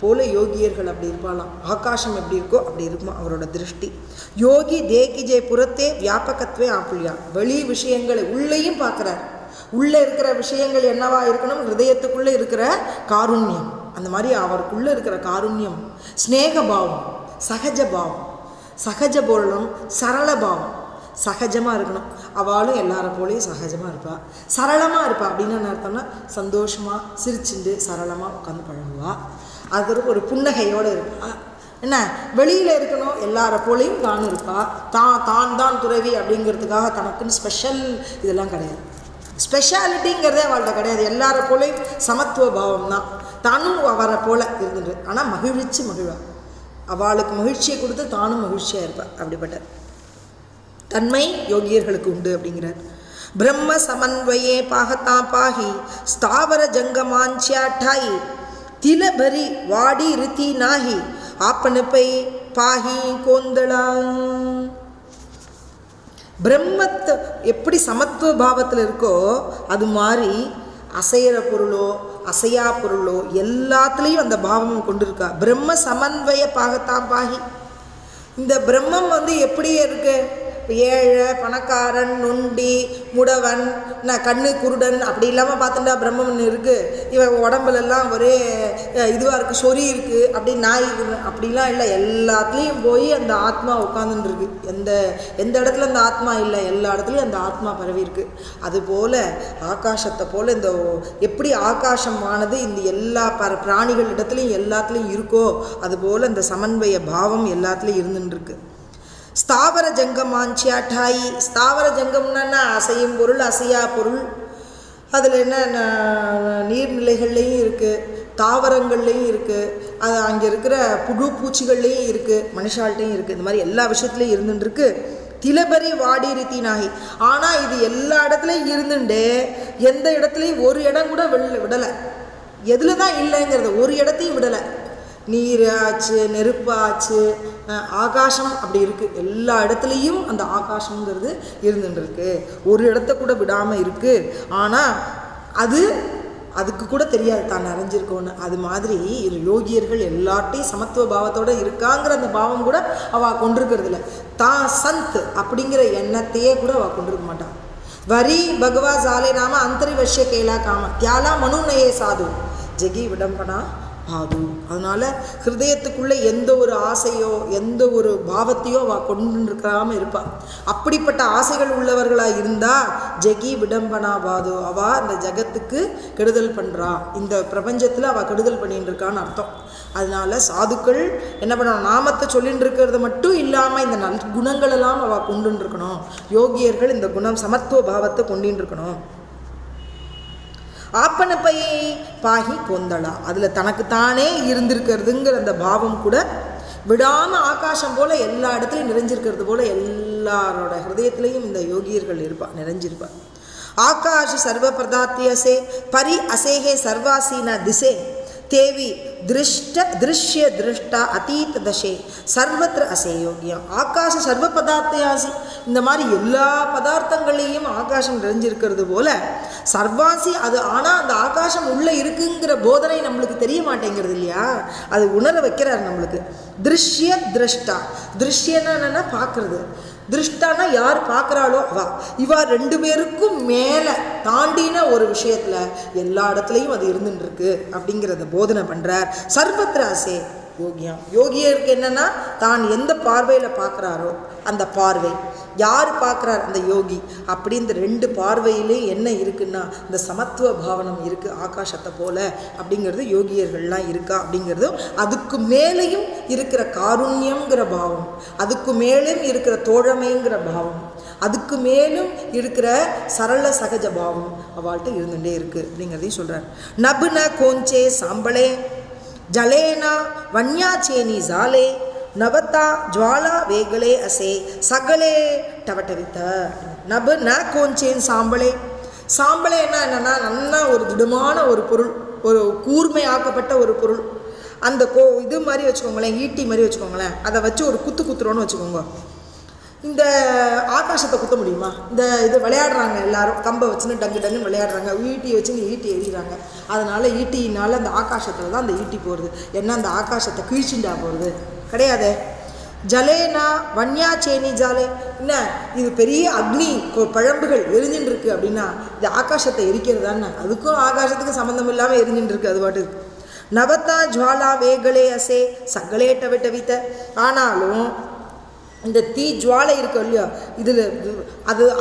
போல யோகியர்கள் அப்படி இருப்பாளாம். ஆகாசம் எப்படி இருக்கோ அப்படி இருக்குமா அவரோட திருஷ்டி. யோகி தேகிஜே புறத்தே வியாபகத்வே ஆப்புல்யா. வெளி விஷயங்களை உள்ளேயும் பார்க்குறார். உள்ளே இருக்கிற விஷயங்கள் என்னவா இருக்கணும்? ஹிருதயத்துக்குள்ளே இருக்கிற காருண்யம். அந்த மாதிரி அவருக்குள்ளே இருக்கிற காருண்யம், ஸ்நேகபாவம், சகஜபாவம். சகஜ பொருளும் சரளபாவம், சகஜமாக இருக்கணும். அவளும் எல்லாரை போலையும் சகஜமாக இருப்பாள், சரளமாக இருப்பாள். அப்படின்னு என்ன அர்த்தம்னா சந்தோஷமாக சிரிச்சுண்டு சரளமாக உட்காந்து பழகுவாள். அது ஒரு புன்னகையோடு இருப்பாள். என்ன வெளியில் இருக்கணும், எல்லாரை போலையும் தான் இருப்பாள். தான் துறவி அப்படிங்கிறதுக்காக தனக்குன்னு ஸ்பெஷல் இதெல்லாம் கிடையாது. ஸ்பெஷாலிட்டிங்கிறதே அவள்கிட்ட கிடையாது. எல்லாரை போலையும் சமத்துவ பாவம் தான். தானும் அவரை போல இருந்துட்டு ஆனால் மகிழ்வாள். அவளுக்கு மகிழ்ச்சியை கொடுத்து தானும் மகிழ்ச்சியாக இருப்பாள். அப்படிப்பட்ட தன்மை யோகியர்களுக்கு உண்டு அப்படிங்கிறார். பிரம்ம சமன்வயே பாகத்தா பாகி ஸ்தாவர ஜங்கமாஞ்சாட்டாயி திலபரி வாடி ரித்தி நாகி ஆப்பனப்பை பாகி கோந்தளா. பிரம்மத்தை எப்படி சமத்துவ பாவத்தில் இருக்கோ அது மாதிரி அசைகிற பொருளோ அசையா பொருளோ எல்லாத்துலேயும் அந்த பாவமும் கொண்டு இருக்கா. பிரம்ம சமன்வய பாகத்தான் பாகி. இந்த பிரம்மம் எப்படி இருக்கு? ஏழை, பணக்காரன், நொண்டி, முடவன், கண்ணு குருடன் அப்படி இல்லாமல் பார்த்துட்டா பிரம்மன் இருக்குது. இவன் உடம்புலெல்லாம் ஒரே இதுவாக இருக்குது, சொறி இருக்குது, அப்படி நாய் அப்படிலாம் இல்லை. எல்லாத்துலேயும் போய் அந்த ஆத்மா உட்காந்துருக்கு. எந்த இடத்துல அந்த ஆத்மா இல்லை, எல்லா இடத்துலையும் அந்த ஆத்மா பரவி இருக்குது. அதுபோல் ஆகாசத்தை போல் இந்த எப்படி ஆகாசமானது இந்த எல்லா பிராணிகள் இடத்துலையும் எல்லாத்துலேயும் இருக்கோ அதுபோல் இந்த சமன்வய பாவம் எல்லாத்துலேயும் இருந்துருக்கு. ஸ்தாவர ஜங்கமாஞ்சாட்டாயி. ஸ்தாவர ஜங்கம்னா அசையும் பொருள், அசையா பொருள். அதில் என்ன நீர்நிலைகள்லேயும் இருக்குது, தாவரங்கள்லேயும் இருக்குது, அது அங்கே இருக்கிற புழு பூச்சிகள்லேயும் இருக்குது, மனுஷால்ட்டையும் இருக்குது. இந்த மாதிரி எல்லா விஷயத்துலையும் இருந்துருக்கு. திலபரி வாடி ரித்தினாகி. ஆனால் இது எல்லா இடத்துலையும் இருந்துட்டு எந்த இடத்துலையும் ஒரு இடம் கூட விடலை. எதில் தான் இல்லைங்கிறது ஒரு இடத்தையும் விடலை. நீர் ஆச்சு, நெருப்பு ஆச்சு, ஆகாசம் அப்படி இருக்குது. எல்லா இடத்துலையும் அந்த ஆகாசங்கிறது இருந்துருக்கு. ஒரு இடத்த கூட விடாமல் இருக்குது. ஆனால் அதுக்கு கூட தெரியாது தான் நிறைஞ்சிருக்கோன்னு. அது மாதிரி யோகியர்கள் எல்லாட்டையும் சமத்துவ பாவத்தோடு இருக்காங்கிற அந்த பாவம் கூட அவள் கொண்டிருக்கிறது இல்லை. தான் சந்த் அப்படிங்கிற எண்ணத்தையே கூட அவள் கொண்டிருக்க மாட்டான். வரி பகவா ஜாலே நாம அந்தரிவஷ்ய கேலா காம தியாலா மனுநயே சாது ஜெகி விடம்பனா பாது. அதனால் ஹிருதயத்துக்குள்ளே எந்த ஒரு ஆசையோ எந்த ஒரு பாவத்தையோ அவள் கொண்டுருக்காமல் இருப்பாள். அப்படிப்பட்ட ஆசைகள் உள்ளவர்களாக இருந்தால் ஜெகி விடம்பனா பாது, அவள் அந்த ஜகத்துக்கு கெடுதல் பண்ணுறா, இந்த பிரபஞ்சத்தில் அவள் கெடுதல் பண்ணிட்டு இருக்கான்னு அர்த்தம். அதனால் சாதுக்கள் என்ன பண்ணணும்? நாமத்தை சொல்லிட்டு இருக்கிறது மட்டும் இல்லாமல் இந்த குணங்களெல்லாம் அவள் கொண்டுன்னு இருக்கணும். யோகியர்கள் இந்த குணம் சமத்துவ பாவத்தை கொண்டின்னு இருக்கணும். ஆப்பனப்பை பாகி கொந்தளா. அதில் தனக்குத்தானே இருந்திருக்கிறதுங்கிற அந்த பாவம் கூட விடாமல் ஆகாசம் போல் எல்லா இடத்துலையும் நிறைஞ்சிருக்கிறது போல் எல்லாரோட ஹிருதயத்துலேயும் இந்த யோகியர்கள் நிறைஞ்சிருப்பார். ஆகாஷ சர்வ பிரதாத்தியசே பரி அசேகே சர்வாசீன திசே தேவி திருஷ்ய திருஷ்டா அதீத தசே சர்வத்திர அசே யோகியம். ஆகாச சர்வ பதார்த்தையாசி, இந்த மாதிரி எல்லா பதார்த்தங்களையும் ஆகாசம் நிறைஞ்சிருக்கிறது போல சர்வாசி அது. ஆனால் அந்த ஆகாசம் உள்ளே இருக்குங்கிற போதனை நம்மளுக்கு தெரிய மாட்டேங்கிறது இல்லையா, அது உணர வைக்கிறார் நம்மளுக்கு. திருஷ்ய திருஷ்டா, திருஷ்யன்னா என்னென்னா பார்க்குறது, திருஷ்டானா யார் பார்க்குறாளோ அவா. இவா ரெண்டு பேருக்கும் மேலே தாண்டின ஒரு விஷயத்தில் எல்லா இடத்துலையும் அது இருந்துட்டுருக்கு அப்படிங்கிறத போதனை பண்ணுறார். சர்வத்ராசே யோகியம். யோகியருக்கு என்னென்னா தான் எந்த பார்வையில் பார்க்குறாரோ அந்த பார்வை, யார் பார்க்குறார் அந்த யோகி, அப்படி இந்த ரெண்டு பார்வையிலே என்ன இருக்குன்னா இந்த சமத்துவ பாவனம் இருக்குது ஆகாசத்தை போல அப்படிங்கிறது யோகியர்கள்லாம் இருக்கா அப்படிங்கிறதும், அதுக்கு மேலேயும் இருக்கிற காருண்யங்கிற பாவம், அதுக்கு மேலேயும் இருக்கிற தோழமைங்கிற பாவம், அதுக்கு மேலும் இருக்கிற சரள சகஜ பாவம் அவள்கிட்ட இருந்துகிட்டே இருக்குது அப்படிங்கிறதையும் சொல்கிறார். நபுன கோஞ்சே சாம்பளே ஜலேனா வன்யாச்சேனி ஜாலே நவத்தா ஜுவாலா வேகளே அசே சகலே டவட்டவித்த. நபு ந கோஞ்சேன் சாம்பளே. சாம்பளேன்னா என்னென்னா நல்லா ஒரு திடமான ஒரு பொருள், ஒரு கூர்மையாக்கப்பட்ட ஒரு பொருள். அந்த இது மாதிரி வச்சுக்கோங்களேன், ஈட்டி மாதிரி வச்சுக்கோங்களேன், அதை வச்சு ஒரு குத்துறோன்னு வச்சுக்கோங்க. இந்த ஆகாசத்தை குத்த முடியுமா? இந்த இது விளையாடுறாங்க எல்லாரும், கம்பை வச்சுன்னு டங்குன்னு விளையாடுறாங்க, ஈட்டியை வச்சுன்னு ஈட்டி எறிகிறாங்க. அதனால் ஈட்டினால் அந்த ஆகாசத்தில் தான் அந்த ஈட்டி போகிறது. என்ன அந்த ஆகாசத்தை கிழிச்சுண்டா போகிறது கிடையாது. ஜலேனா வன்யாச்சேனி ஜாலே, என்ன இது பெரிய அக்னி பழம்புகள் எரிஞ்சுட்டு இருக்கு அப்படின்னா இது ஆகாசத்தை எரிக்கிறது தானே, அதுக்கும் ஆகாசத்துக்கு சம்மந்தம் இல்லாமல் எரிஞ்சுட்டு இருக்கு அது பாட்டு. நவத்தா ஜுவாலா வேகளே அசே சகலே டவிட்ட. ஆனாலும் இந்த தீ ஜுவாலை இருக்கு இல்லையா, இதில்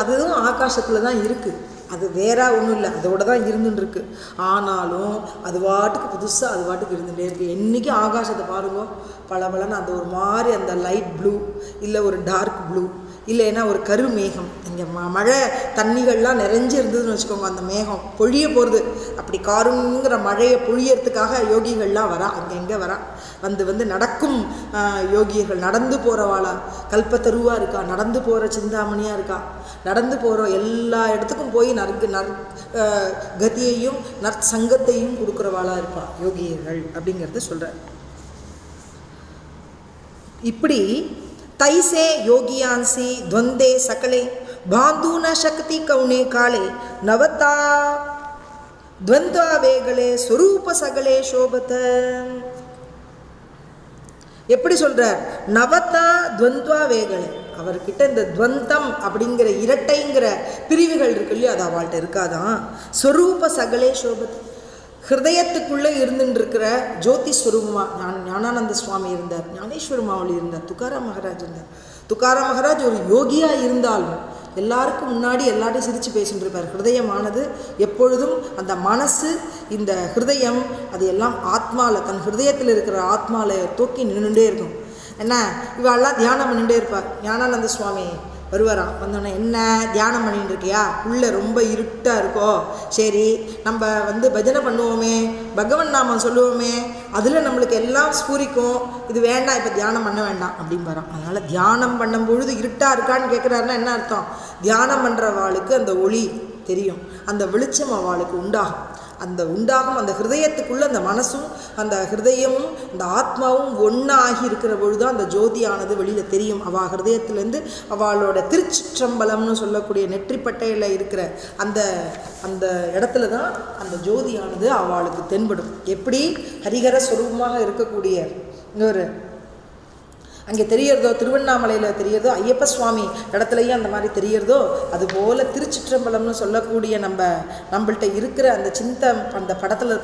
அதுவும் ஆகாசத்தில் தான் இருக்குது, அது வேற ஒன்றும் இல்லை, அதோட தான் இருந்துருக்கு. ஆனாலும் அது வாட்டுக்கு புதுசாக அது வாட்டுக்கு இருந்துகிட்டே இருக்குது. என்றைக்கு ஆகாசத்தை பாருங்க, பளபளன்னு அந்த ஒரு மாதிரி அந்த லைட் ப்ளூ இல்லை ஒரு டார்க் ப்ளூ இல்லைன்னா ஒரு கரு மேகம், இங்கே மழை தண்ணிகள்லாம் நிறைஞ்சு இருந்ததுன்னு வச்சுக்கோங்க, அந்த மேகம் பொழிய போகிறது. அப்படி காருங்கிற மழையை பொழியறதுக்காக யோகிகள்லாம் வரா, அங்கெங்கே வரா, வந்து நடக்கும் யோகியர்கள், நடந்து போகிறவாளா, கல்பத்தருவாக இருக்கா, நடந்து போகிற சிந்தாமணியாக இருக்கா, நடந்து போகிற எல்லா இடத்துக்கும் போய் கதியையும் நற்சங்கத்தையும் கொடுக்குறவாளாக இருப்பா யோகியர்கள் அப்படிங்கிறது சொல்கிறார். இப்படி தைசே யோகியான்சி துவந்தே சகலே பாந்தூன சக்தி கவுனே காலே நவத்தா துவந்தா வேகளே ஸ்வரூப சகலே சோபத. எப்படி சொல்றார்? நவத்தா துவந்தா வேகளே, அவர்கிட்ட இந்த துவந்தம் அப்படிங்கிற இரட்டைங்கிற பிரிவுகள் இருக்கு இல்லையா, அது அவள்கிட்ட இருக்காதான். ஸ்வரூப சகலே சோபத், ஹிருதயத்துக்குள்ளே இருந்துருக்கிற ஜோதி ஸ்வரூபமாக ஞானானந்த சுவாமி இருந்தார், ஞானேஸ்வர மாவளி இருந்தார், துக்காராம் மகாராஜ் இருந்தார். துக்காராம் மகாராஜ் ஒரு யோகியாக இருந்தாலும் எல்லாருக்கும் முன்னாடி எல்லாத்தையும் சிரித்து பேசிட்டு இருப்பார். ஹிருதயமானது எப்பொழுதும் அந்த மனசு, இந்த ஹிருதயம் அது எல்லாம் ஆத்மாவில், தன் ஹிருதயத்தில் இருக்கிற ஆத்மாவில் தூக்கி நின்றுட்டே இருக்கும். என்ன இவெல்லாம் தியானம் பண்ணிகிட்டே இருப்பார். ஞானானந்த சுவாமி வருவாராம். வந்தோடனே என்ன தியானம் பண்ணிட்டு இருக்கியா, உள்ளே ரொம்ப இருட்டாக இருக்கோ, சரி நம்ம பஜனை பண்ணுவோமே, பகவன் நாமம் சொல்லுவோமே, அதில் நம்மளுக்கு எல்லாம் ஸ்பூரிக்கும், இது வேண்டாம், இப்போ தியானம் பண்ண வேண்டாம் அப்படின்னு வரோம். அதனால் தியானம் பண்ணும்பொழுது இருட்டாக இருக்கான்னு கேட்குறாருன்னா என்ன அர்த்தம்? தியானம் பண்ணுறவாளுக்கு அந்த ஒளி தெரியும், அந்த வெளிச்சம் அவளுக்கு உண்டாகும். அந்த ஹிருதயத்துக்குள்ளே அந்த மனசும் அந்த ஹிருதயமும் அந்த ஆத்மாவும் ஒன்றாகி இருக்கிற பொழுதுதான் அந்த ஜோதியானது வெளியில் தெரியும். அவள் ஹிருதயத்திலேருந்து அவளோட திருச்சிற்றம்பலம்னு சொல்லக்கூடிய நெற்றிப்பட்டையில் இருக்கிற அந்த அந்த இடத்துல தான் அந்த ஜோதியானது அவளுக்கு தென்படும். எப்படி ஹரிஹர ஸ்வரூபமாக இருக்கக்கூடிய இன்னொரு அங்கே தெரியறதோ, திருவண்ணாமலையில் தெரியறதோ, ஐயப்ப சுவாமி இடத்துலையும் அந்த மாதிரி தெரியறதோ, அதுபோல் திருச்சிற்றம்பலம்னு சொல்லக்கூடிய நம்மள்கிட்ட இருக்கிற அந்த அந்த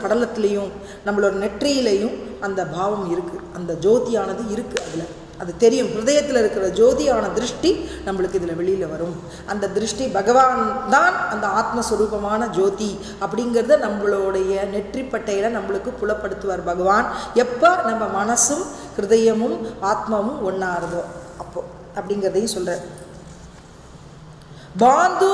படலத்துலேயும் நம்மளோட நெற்றியிலையும் அந்த பாவம் இருக்குது, அந்த ஜோதியானது இருக்குது. அதில் அது தெரியும். ஹிருதயத்தில் இருக்கிற ஜோதியான திருஷ்டி நம்மளுக்கு இதில் வெளியில் வரும். அந்த திருஷ்டி பகவான் தான் அந்த ஆத்மஸ்வரூபமான ஜோதி அப்படிங்கிறத நம்மளுடைய நெற்றிப்பட்டையில் நம்மளுக்கு புலப்படுத்துவார் பகவான். எப்போ நம்ம மனசும் ஹிருதயமும் ஆத்மாவும் ஒன்றாகிறதோ அப்போ அப்படிங்கிறதையும் சொல்கிறார். பாந்து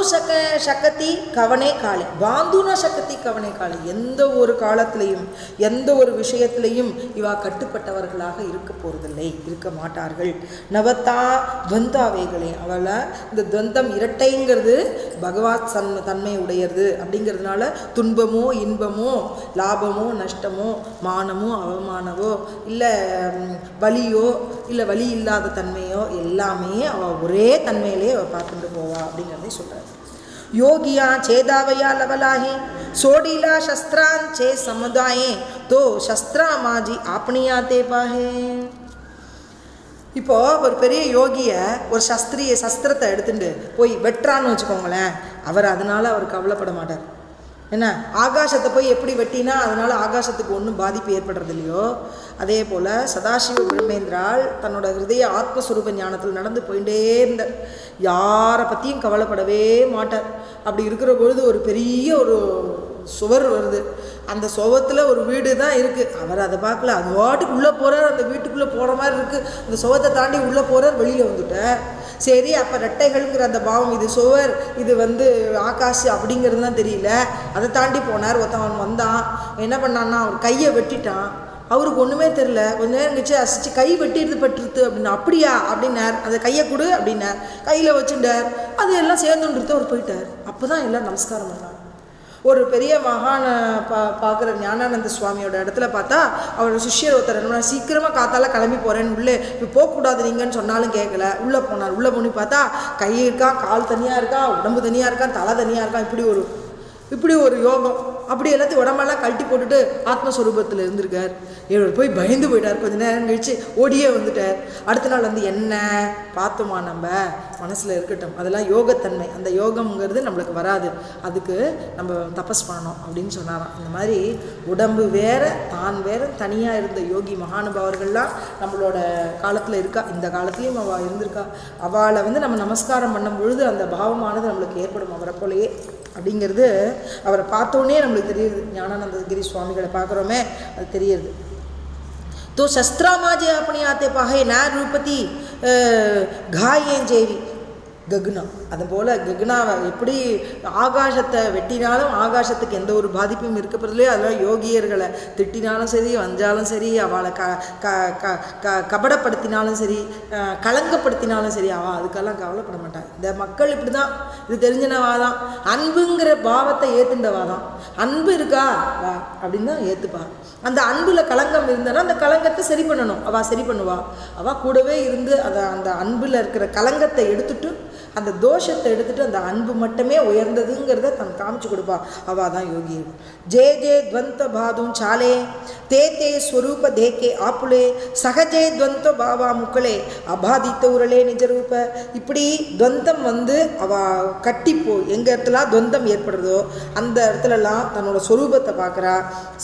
சக்கத்தி கவனே காலே. பாந்துனா சக்கத்தி கவனே காலே. எந்த ஒரு காலத்திலையும் எந்த ஒரு விஷயத்திலையும் இவா கட்டுப்பட்டவர்களாக இருக்க போறதில்லை, இருக்க மாட்டார்கள். நவத்தா துவந்தாவைகளே. அவளை இந்த துவந்தம் இரட்டைங்கிறது பகவத் தன்மை உடையது அப்படிங்கிறதுனால துன்பமோ இன்பமோ லாபமோ நஷ்டமோ மானமோ அவமானமோ இல்லை வலியோ இல்லை வலி இல்லாத தன்மையோ எல்லாமே அவள் ஒரே தன்மையிலே அவள் பார்த்துட்டு போவா அப்படிங்கிறதை சொல்கிறார். யோகியா சேதாவையா லவலாஹே சோடிலா சஸ்திரான் சே சமுதாயே தோ சஸ்திரா மாஜி ஆப்னியாத்தே பாஹே. இப்போ ஒரு பெரிய யோகியை ஒரு சஸ்திரத்தை எடுத்துட்டு போய் வெட்டுறான்னு வச்சுக்கோங்களேன், அவர் அதனால அவர் கவலைப்பட மாட்டார். என்ன, ஆகாசத்தை போய் எப்படி வெட்டினா அதனால் ஆகாசத்துக்கு ஒன்றும் பாதிப்பு ஏற்படுறது இல்லையோ, அதே போல் சதாசிவ பிரம்மேந்திரால் தன்னோட ஹிருதய ஆத்மஸ்வரூப ஞானத்தில் நடந்து போயிட்டே இருந்தார். யாரை பற்றியும் கவலைப்படவே மாட்டார். அப்படி இருக்கிற பொழுது ஒரு பெரிய ஒரு சுவர் வருது, அந்த சுவத்தில் ஒரு வீடு தான் இருக்குது. அவர் அதை பார்க்கல, அது வாட்டுக்கு உள்ளே போகிறார், அந்த வீட்டுக்குள்ளே போகிற மாதிரி இருக்குது. அந்த சுவத்தை தாண்டி உள்ளே போகிறார், வெளியில் வந்துட்டார். சரி, அப்போ ரெட்டைகள்ங்கிற அந்த பாவம், இது சுவர் இது ஆகாஷ் அப்படிங்கிறது தான் தெரியல. அதை தாண்டி போனார். ஒருத்தவன் வந்தான், என்ன பண்ணான்னா அவர் கையை வெட்டிட்டான். அவருக்கு ஒன்றுமே தெரில. கொஞ்ச நேரம் கழிச்சு அசிச்சு கை வெட்டிடுது பட்டுருது அப்படின்னு. அப்படியா அப்படின்னார். அந்த கையை கொடு அப்படின்னார். கையில் வச்சுட்டார். அது எல்லாம் சேர்ந்துன்றது அவர் போயிட்டார். அப்போ தான் எல்லாம் நமஸ்காரம் பண்ணார். ஒரு பெரிய மகானை பார்க்குற ஞானானந்த சுவாமியோட இடத்துல பார்த்தா அவரோட சிஷ்யர் ஒருத்தர் சீக்கிரமாக காத்தால கிளம்பி போகிறேன்னு உள்ளே இப்போ போகக்கூடாது நீங்கன்னு சொன்னாலும் கேட்கல. உள்ளே போனார். உள்ளே போய் பார்த்தா கை இருக்கான், கால் தனியாக இருக்கான், உடம்பு தனியாக இருக்கான், தலை தனியாக இருக்கான். இப்படி ஒரு யோகம். அப்படி எல்லாத்தையும் உடம்பெல்லாம் கழட்டி போட்டுட்டு ஆத்மஸ்வரூபத்தில் இருந்திருக்கார். இவர் போய் பயந்து போயிட்டார். கொஞ்சம் நேரம் கழிச்சு ஓடியே வந்துட்டார். அடுத்த நாள் என்ன பார்த்தோமா, நம்ம மனசில் இருக்கட்டும், அதெல்லாம் யோகத்தன்மை. அந்த யோகம்ங்கிறது நம்மளுக்கு வராது, அதுக்கு நம்ம தபஸ் பண்ணணும் அப்படின்னு சொன்னாராம். இந்த மாதிரி உடம்பு வேற தான் வேற தனியாக இருந்த யோகி மகானுபாவர்கள்லாம் நம்மளோட காலத்தில் இருக்கா. இந்த காலத்துலேயும் அவள் இருந்திருக்கா. அவளை நம்ம நமஸ்காரம் பண்ணும் பொழுது அந்த பாவமானது நம்மளுக்கு ஏற்படும் அவரை போலேயே அப்படிங்கிறது அவரை பார்த்தோன்னே நம்மளுக்கு தெரியுது. ஞானானந்தகிரி சுவாமிகளை பார்க்குறோமே, அது தெரியுது. तो शस्त्रा माजे अपने आते पाहे ना रूपति घाये जेवी கக்னா. அதுபோல் கக்னாவை எப்படி ஆகாசத்தை வெட்டினாலும் ஆகாசத்துக்கு எந்த ஒரு பாதிப்பும் இருக்கப்படுறதுலையோ, அதெல்லாம் யோகியர்களை திட்டினாலும் சரி, வஞ்சாலும் சரி, அவளை கபடப்படுத்தினாலும் சரி, களங்கப்படுத்தினாலும் சரி, அவள் அதுக்கெல்லாம் கவலைப்பட மாட்டாள். இந்த மக்கள் இப்படி தான், இது தெரிஞ்சினவாதான். அன்புங்கிற பாவத்தை ஏற்றுண்டவாதான். அன்பு இருக்கா வா அப்படின்னு தான் ஏற்றுப்பா. அந்த அன்பில் களங்கம் இருந்தனா அந்த களங்கத்தை சரி பண்ணணும், அவள் சரி பண்ணுவா. அவள் கூடவே இருந்து அந்த அன்பில் இருக்கிற களங்கத்தை எடுத்துட்டு அந்த தோஷத்தை எடுத்துட்டு அந்த அன்பு மட்டுமே உயர்ந்ததுங்கிறத தன் காமிச்சு கொடுப்பா. அவள் தான் யோகி. ஜே ஜே துவந்த பாதும் சாலே தே தே ஸ்வரூப தேக்கே ஆப்புலே சகஜே துவந்த பாவா முக்களே அபாதித்த உரலே நிஜரூப. இப்படி துவந்தம் அவள் கட்டிப்போ எங்கள் இடத்துலாம் துவந்தம் ஏற்படுறதோ அந்த இடத்துலலாம் தன்னோட ஸ்வரூபத்தை பார்க்குறா.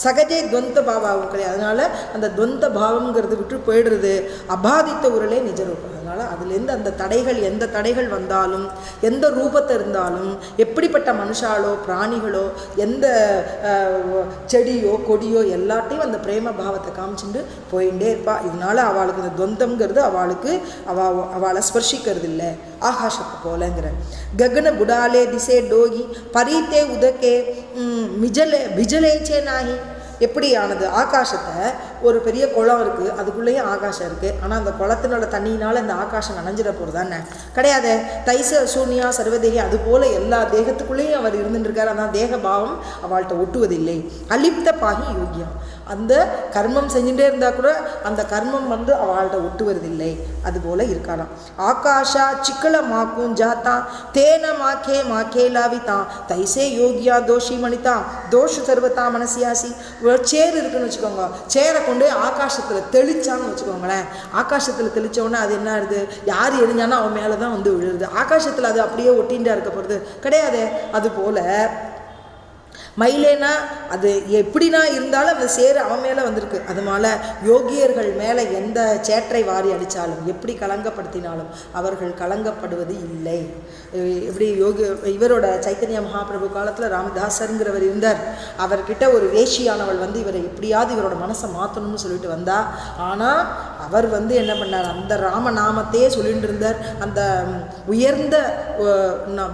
சகஜே துவந்த பாவா முக்களே, அதனால் அந்த துவந்த பாவம்ங்கிறது விட்டு போயிடுறது. அபாதித்த உரலே நிஜரூப. அதனால் அதுலேருந்து அந்த தடைகள், எந்த தடைகள் வந்தாலும், எந்த ரூபத்தை இருந்தாலும், எப்படிப்பட்ட மனுஷாலோ பிராணிகளோ எந்த செடியோ கொடியோ எல்லாத்தையும் அந்த பிரேம பாவத்தை காமிச்சுட்டு போயிட்டே இருப்பா. இதனால அவளுக்கு இந்த துவந்தம்ங்கிறது அவளை ஸ்பர்ஷிக்கிறது இல்லை, ஆகாசத்தை போலங்கிற. ககன புடாலே திசே டோகி பரீத்தே உதக்கே பிஜலேச்சே நாகி. எப்படி ஆனது, ஆகாசத்தை ஒரு பெரிய குளம் இருக்குது, அதுக்குள்ளேயும் ஆகாசம் இருக்குது. ஆனால் அந்த குளத்தினோட தண்ணியினால் இந்த ஆகாசம் நனைஞ்சிட போகிறது தானே கிடையாது. தைச சூன்யா சர்வதேகி, அதுபோல் எல்லா தேகத்துக்குள்ளேயும் அவர் இருந்துட்டுருக்கார். ஆனால் தேக பாவம் அவள்கிட்ட ஒட்டுவதில்லை. அலிப்த பாகி யோகியம், அந்த கர்மம் செஞ்சுட்டே இருந்தால் கூட அந்த கர்மம் அவள்கிட்ட ஒட்டுவதில்லை. அதுபோல் இருக்கலாம். ஆகாஷா சிக்கல மாக்கும் ஜாத்தான் தேன மாக்கே மாக்கே லாவித்தான் தைசே யோகியா தோஷி மணித்தான் தோஷு சர்வத்தா மனசியாசி. சேர் இருக்குன்னு வச்சுக்கோங்க, சேரை கொண்டு ஆகாசத்தில் தெளிச்சான்னு வச்சுக்கோங்களேன். ஆகாசத்தில் தெளித்தோடனே அது என்ன ஆகுது, யார் எரிஞ்சானா அவன் மேலே தான் விழுது. ஆகாசத்தில் அது அப்படியே ஒட்டின்டா இருக்க போகிறது கிடையாது. அதுபோல் மயிலேனா அது எப்படினா இருந்தாலும் அது சேரு அவன் மேலே வந்திருக்கு. அதனால யோகியர்கள் மேலே எந்த சேற்றை வாரி அடித்தாலும் எப்படி கலங்கப்படுத்தினாலும் அவர்கள் கலங்கப்படுவது இல்லை. எப்படி இவரோட சைத்தன்ய மகாபிரபு காலத்தில் ராமதாசருங்கிறவர் இருந்தார். அவர்கிட்ட ஒரு வேஷியானவள் இவரை எப்படியாவது இவரோட மனசை மாற்றணும்னு சொல்லிட்டு வந்தா. ஆனால் அவர் என்ன பண்ணார், அந்த ராமநாமத்தையே சொல்லிட்டு இருந்தார். அந்த உயர்ந்த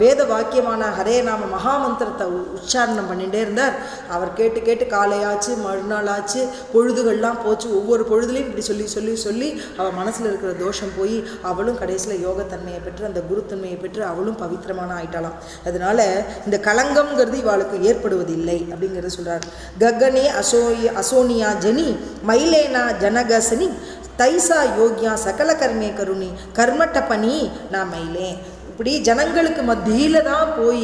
வேத வாக்கியமான ஹரே நாம மகாமந்திரத்தை உச்சாரணம் பண்ணிகிட்டே இருந்தார். அவர் கேட்டு கேட்டு காலையாச்சு, மறுநாள் ஆச்சு, பொழுதுகள்லாம் போச்சு. ஒவ்வொரு பொழுதுலையும் இப்படி சொல்லி சொல்லி சொல்லி அவள் மனசில் இருக்கிற தோஷம் போய் அவளும் கடைசியில் யோகத்தன்மையை பெற்று அந்த குருத்தன்மையை பெற்று அவளும் பவித்திரமான ஆயிட்டாளாம். அதனால இந்த கலங்கம்ங்கிறது இவாளுக்கு ஏற்படுவதில்லை அப்படிங்கிறது சொல்கிறார். ககனே அசோனியா ஜனி மயிலேனா ஜனகசனி தைசா யோகியா சகல கர்மே கருணி கர்மட்ட பனி நான் மயிலே. இப்படி ஜனங்களுக்கு மத்தியில் தான் போய்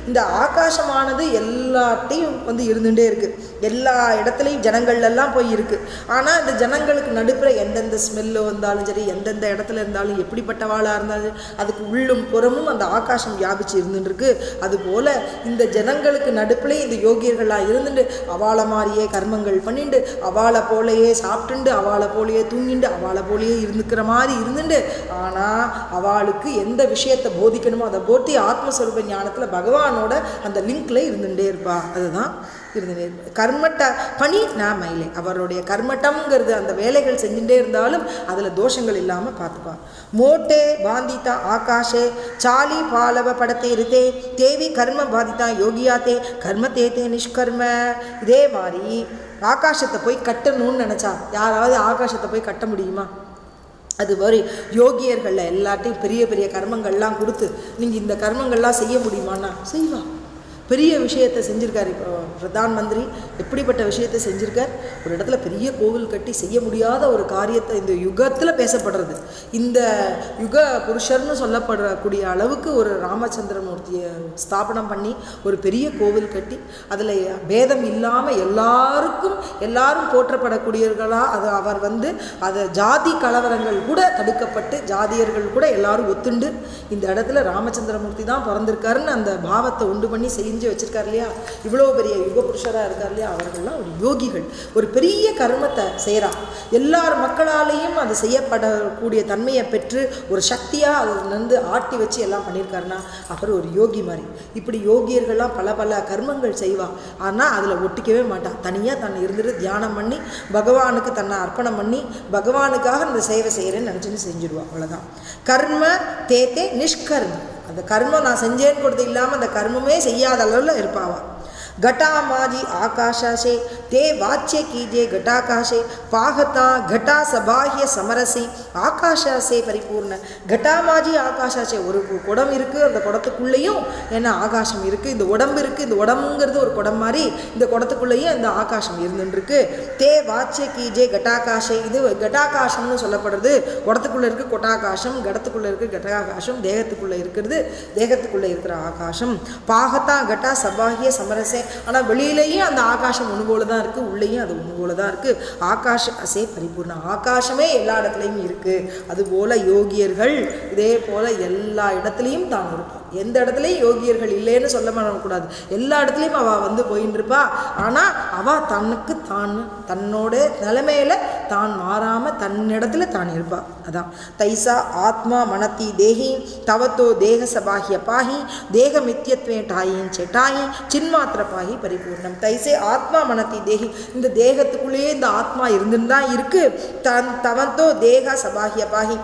இந்த ஆகாசமானது எல்லாத்தையும் இருந்துகிட்டே இருக்குது. எல்லா இடத்துலையும் ஜனங்கள்லாம் போய் இருக்குது. ஆனால் இந்த ஜனங்களுக்கு நடுப்புற எந்தெந்த ஸ்மெல்லு வந்தாலும் சரி, எந்தெந்த இடத்துல இருந்தாலும், எப்படிப்பட்டவாளாக இருந்தாலும் அதுக்கு உள்ளும் புறமும் அந்த ஆகாசம் வியாபிச்சு இருந்துருக்கு. அதுபோல் இந்த ஜனங்களுக்கு நடுப்புல இந்த யோகியர்களாக இருந்துட்டு அவளை மாதிரியே கர்மங்கள் பண்ணிட்டு அவளை போலையே சாப்பிட்டுண்டு அவளை போலையே தூங்கிண்டு அவளை போலையே இருந்துக்கிற மாதிரி இருந்துட்டு, ஆனால் அவளுக்கு எந்த விஷயத்தை போதிக்கணுமோ அதை போட்டி ஆத்மஸ்வரூப ஞானத்தில் பகவானோட அந்த லிங்க்ல இருந்துகிட்டே இருப்பா. அதுதான் இருந்துட்டே இருப்பா. கர்மட்ட பணி நான் மயிலே. அவருடைய கர்மட்டம்ங்கிறது அந்த வேலைகள் செஞ்சுட்டே இருந்தாலும் அதில் தோஷங்கள் இல்லாமல் பார்த்துப்பா. மோட்டே பாந்திதா ஆகாஷே சாலி பாலவ படத்தே இருத்தே தேவி கர்ம பாதிதா யோகியாத்தே கர்ம தேத்தே நிஷ்கர்ம. இதே மாதிரி ஆகாசத்தை போய் கட்டணும்னு நினச்சா யாராவது ஆகாசத்தை போய் கட்ட முடியுமா? அது மாதிரி யோகியர்களில் எல்லாத்தையும் பெரிய பெரிய கர்மங்கள்லாம் கொடுத்து நீங்கள் இந்த கர்மங்கள்லாம் செய்ய முடியுமான்னா செய்வா. பெரிய விஷயத்தை செஞ்சுருக்கார். இப்போ பிரதான் மந்திரி எப்படிப்பட்ட விஷயத்தை செஞ்சுருக்கார். ஒரு இடத்துல பெரிய கோவில் கட்டி செய்ய முடியாத ஒரு காரியத்தை இந்த யுகத்தில் பேசப்படுறது. இந்த யுக புருஷர்னு சொல்லப்படக்கூடிய அளவுக்கு ஒரு ராமச்சந்திரமூர்த்தியை ஸ்தாபனம் பண்ணி ஒரு பெரிய கோவில் கட்டி அதில் பேதம் இல்லாமல் எல்லாரும் போற்றப்படக்கூடியவர்களாக அது அவர் அதை ஜாதி கலவரங்கள் கூட தடுக்கப்பட்டு ஜாதியர்கள் கூட எல்லாரும் ஒத்துண்டு இந்த இடத்துல ராமச்சந்திரமூர்த்தி தான் பிறந்திருக்காருன்னு அந்த பாவத்தை உண்டு பண்ணி செஞ்சு வச்சிருக்கார் இல்லையா. இவ்வளோ பெரிய யுக புருஷராக இருக்கார் இல்லையா. அவர்கள்லாம் ஒரு யோகிகள். ஒரு பெரிய கர்மத்தை செய்கிறா. எல்லார் மக்களாலேயும் அது செய்யப்படக்கூடிய தன்மையை பெற்று ஒரு சக்தியாக அது ஆட்டி வச்சு எல்லாம் பண்ணியிருக்காருன்னா அவர் ஒரு யோகி மாதிரி. இப்படி யோகியர்கள்லாம் பல பல கர்மங்கள் செய்வா. ஆனால் அதில் ஒட்டிக்கவே மாட்டான். தனியாக தன்னை இருந்துட்டு தியானம் பண்ணி பகவானுக்கு தன்னை அர்ப்பணம் பண்ணி பகவானுக்காக அந்த சேவை செய்கிறேன்னு நினச்சின்னு செஞ்சுடுவா. அவ்வளோதான். கர்ம தேத்தே நிஷ்கர்ம. அந்த கர்மம் நான் செஞ்சேன்னு கொடுத்து இல்லாமல் அந்த கர்மமே செய்யாத அளவில் இருப்பாவா. घटा माजी आकाशाशे ते वाच्य कीजे घटाकाशे पाहता घटा सबाह्य समरसी ஆகாஷாசே பரிபூர்ண. घटामाजी ஆகாஷாசே. ஒரு குடம் இருக்குது, அந்த குடத்துக்குள்ளேயும் என்ன ஆகாசம் இருக்குது. இந்த உடம்பு இருக்குது, இந்த உடம்புங்கிறது ஒரு குடம் மாதிரி இந்த குடத்துக்குள்ளேயும் இந்த ஆகாசம் இருந்துருக்கு. தே வாச்சிய கீஜே घटाकाशे. இது घटाकाशம்னு சொல்லப்படுறது. குடத்துக்குள்ளே இருக்குது கொட்டாகாசம், கடத்துக்குள்ளே இருக்குது घटाकाशம், தேகத்துக்குள்ளே இருக்கிறது தேகத்துக்குள்ளே இருக்கிற ஆகாசம். பாகத்தா घटा सबाह्य समरसे. ஆனால் வெளியிலேயும் அந்த ஆகாசம் ஒன்று போல தான் இருக்குது, உள்ளேயும் அது ஒன்று போல தான் இருக்குது. ஆகாஷே பரிபூர்ண. ஆகாசமே எல்லா இடத்துலையும் இருக்குது. அதுபோல் யோகியர்கள் இதே போல் எல்லா இடத்துலையும் தான் இருப்பாள். எந்த இடத்துலையும் யோகியர்கள் இல்லைன்னு சொல்ல பண்ணக்கூடாது. எல்லா இடத்துலையும் அவள் போயின்னு இருப்பா. ஆனால் அவள் தன்னுக்கு தன்னோட நிலைமையில தான் மாறாமல் தன்னிடத்துல தான் இருப்பாள். அதான் தைசா ஆத்மா மனத்தி தேகி தவத்தோ தேக சபாகிய பாகி தேக மித்தியத்வே டாயின் செட்டாயி சின்மாத்திர பாகி பரிபூர்ணம். தைசே ஆத்மா மனத்தி தேகி. இந்த தேகத்துக்குள்ளேயே இந்த ஆத்மா இருந்துன்னு தான் இருக்கு. தவத்தோ தேக சபாகிய பாகி.